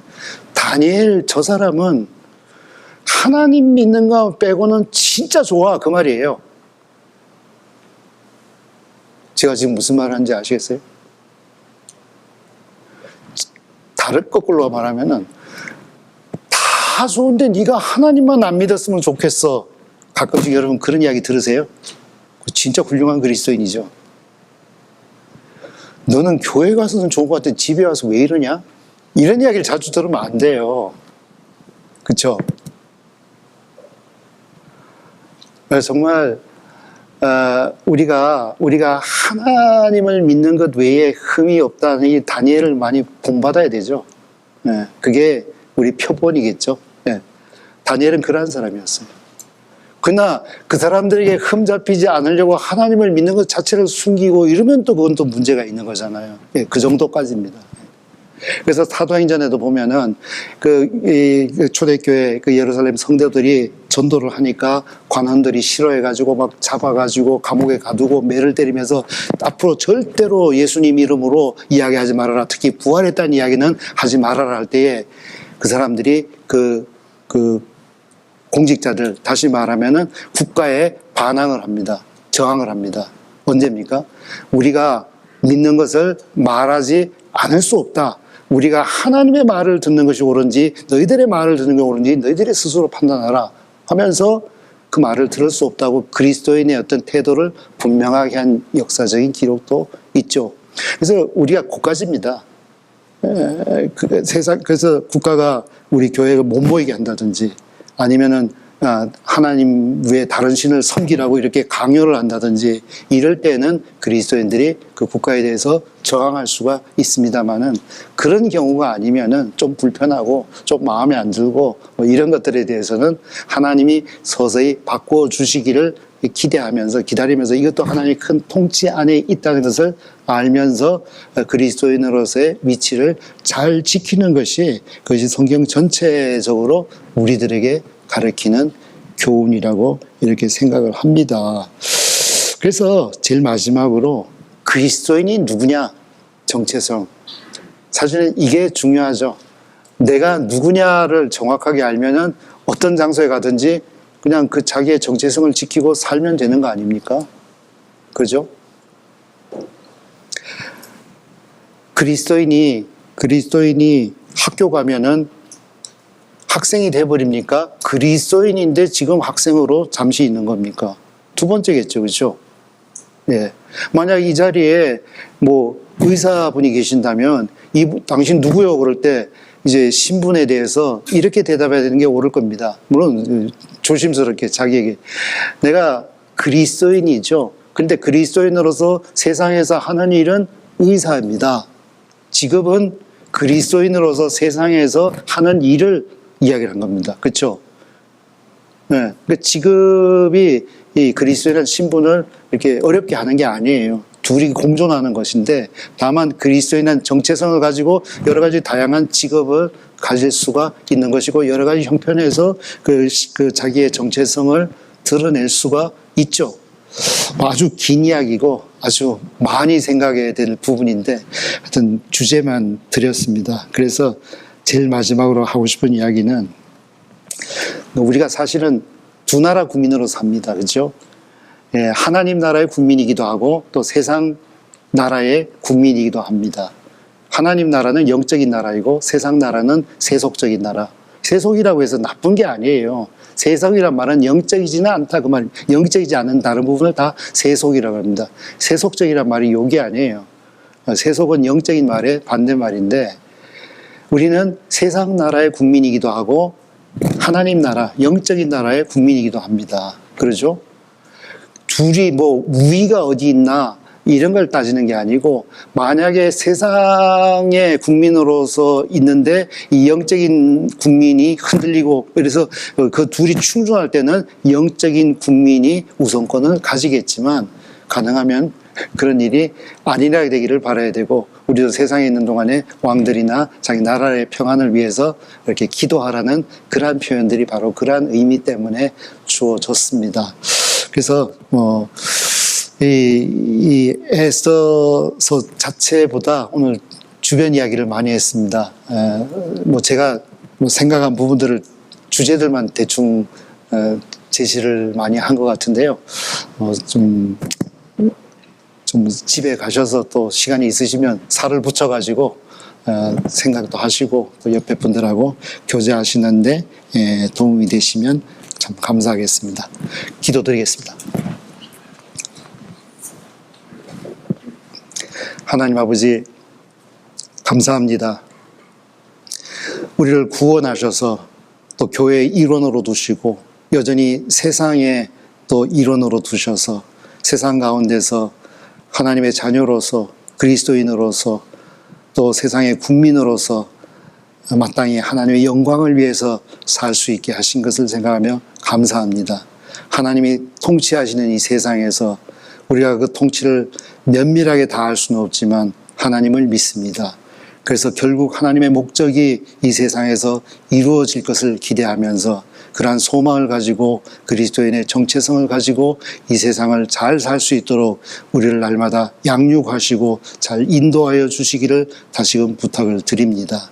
[SPEAKER 1] 다니엘 저 사람은 하나님 믿는 거 빼고는 진짜 좋아, 그 말이에요. 제가 지금 무슨 말 하는지 아시겠어요? 다른 거꾸로 말하면은 다 좋은데 네가 하나님만 안 믿었으면 좋겠어. 가끔씩 여러분 그런 이야기 들으세요? 진짜 훌륭한 그리스도인이죠. 너는 교회 가서는 좋은 것 같은데 집에 와서 왜 이러냐? 이런 이야기를 자주 들으면 안 돼요. 그렇죠? 정말 우리가 하나님을 믿는 것 외에 흠이 없다는 이 다니엘을 많이 본받아야 되죠. 그게 우리 표본이겠죠. 다니엘은 그러한 사람이었어요. 그러나 그 사람들에게 흠 잡히지 않으려고 하나님을 믿는 것 자체를 숨기고 이러면 또 그건 또 문제가 있는 거잖아요. 그 정도까지입니다. 그래서 사도행전에도 보면은 그 초대교회 그 예루살렘 성도들이 전도를 하니까 관원들이 싫어해가지고 막 잡아가지고 감옥에 가두고 매를 때리면서 앞으로 절대로 예수님 이름으로 이야기하지 말아라. 특히 부활했다는 이야기는 하지 말아라 할 때에 그 사람들이 그 공직자들, 다시 말하면은 국가에 반항을 합니다. 저항을 합니다. 언제입니까? 우리가 믿는 것을 말하지 않을 수 없다. 우리가 하나님의 말을 듣는 것이 옳은지 너희들의 말을 듣는 것이 옳은지 너희들이 스스로 판단하라 하면서 그 말을 들을 수 없다고 그리스도인의 어떤 태도를 분명하게 한 역사적인 기록도 있죠. 그래서 우리가 고가지입니다. 그래서 국가가 우리 교회를 못 모이게 한다든지 아니면은 하나님 외에 다른 신을 섬기라고 이렇게 강요를 한다든지 이럴 때는 그리스도인들이 그 국가에 대해서 저항할 수가 있습니다만은 그런 경우가 아니면은 좀 불편하고 좀 마음에 안 들고 뭐 이런 것들에 대해서는 하나님이 서서히 바꿔 주시기를 기대하면서 기다리면서 이것도 하나님의 큰 통치 안에 있다는 것을 알면서 그리스도인으로서의 위치를 잘 지키는 것이 그것이 성경 전체적으로 우리들에게 가르치는 교훈이라고 이렇게 생각을 합니다. 그래서 제일 마지막으로 그리스도인이 누구냐? 정체성. 사실은 이게 중요하죠. 내가 누구냐를 정확하게 알면은 어떤 장소에 가든지 그냥 그 자기의 정체성을 지키고 살면 되는 거 아닙니까? 그죠? 그리스도인이 학교 가면은 학생이 돼버립니까? 그리스도인인데 지금 학생으로 잠시 있는 겁니까? 두 번째겠죠, 그렇죠? 예. 만약 이 자리에 뭐 의사분이 계신다면 당신 누구요? 그럴 때 이제 신분에 대해서 이렇게 대답해야 되는 게 옳을 겁니다. 물론 조심스럽게 자기에게 내가 그리스도인이죠. 그런데 그리스도인으로서 세상에서 하는 일은 의사입니다. 직업은 그리스도인으로서 세상에서 하는 일을 이야기를 한 겁니다. 그렇죠? 네. 그 직업이 이 그리스도인의 신분을 이렇게 어렵게 하는 게 아니에요. 둘이 공존하는 것인데, 다만 그리스도인은 정체성을 가지고 여러 가지 다양한 직업을 가질 수가 있는 것이고, 여러 가지 형편에서 그 자기의 정체성을 드러낼 수가 있죠. 아주 긴 이야기고 아주 많이 생각해야 될 부분인데, 하여튼 주제만 드렸습니다. 그래서 제일 마지막으로 하고 싶은 이야기는, 우리가 사실은 두 나라 국민으로 삽니다. 그렇죠? 예, 하나님 나라의 국민이기도 하고 또 세상 나라의 국민이기도 합니다. 하나님 나라는 영적인 나라이고 세상 나라는 세속적인 나라. 세속이라고 해서 나쁜 게 아니에요. 세속이란 말은 영적이지는 않다 그 말. 영적이지 않은 다른 부분을 다 세속이라고 합니다. 세속적이란 말이 욕이 아니에요. 세속은 영적인 말의 반대말인데, 우리는 세상 나라의 국민이기도 하고 하나님 나라, 영적인 나라의 국민이기도 합니다. 그러죠? 둘이 뭐 우위가 어디 있나 이런 걸 따지는 게 아니고, 만약에 세상의 국민으로서 있는데 이 영적인 국민이 흔들리고, 그래서 그 둘이 충돌할 때는 영적인 국민이 우선권을 가지겠지만, 가능하면 그런 일이 아니라 되기를 바라야 되고, 우리도 세상에 있는 동안에 왕들이나 자기 나라의 평안을 위해서 이렇게 기도하라는 그러한 표현들이 바로 그러한 의미 때문에 주어졌습니다. 그래서 이 에스더서 자체보다 오늘 주변 이야기를 많이 했습니다. 제가 생각한 부분들을, 주제들만 대충 제시를 많이 한 것 같은데요. 좀 집에 가셔서 또 시간이 있으시면 살을 붙여가지고 생각도 하시고 또 옆에 분들하고 교제하시는데 도움이 되시면 참 감사하겠습니다. 기도드리겠습니다. 하나님 아버지, 감사합니다. 우리를 구원하셔서 또 교회의 일원으로 두시고 여전히 세상의 또 일원으로 두셔서 세상 가운데서 하나님의 자녀로서, 그리스도인으로서, 또 세상의 국민으로서 마땅히 하나님의 영광을 위해서 살 수 있게 하신 것을 생각하며 감사합니다. 하나님이 통치하시는 이 세상에서 우리가 그 통치를 면밀하게 다 할 수는 없지만 하나님을 믿습니다. 그래서 결국 하나님의 목적이 이 세상에서 이루어질 것을 기대하면서 그러한 소망을 가지고 그리스도인의 정체성을 가지고 이 세상을 잘 살 수 있도록 우리를 날마다 양육하시고 잘 인도하여 주시기를 다시금 부탁을 드립니다.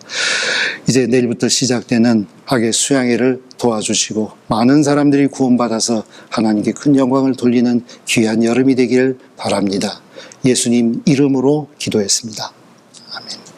[SPEAKER 1] 이제 내일부터 시작되는 학예 수양회를 도와주시고 많은 사람들이 구원받아서 하나님께 큰 영광을 돌리는 귀한 여름이 되기를 바랍니다. 예수님 이름으로 기도했습니다. 아멘.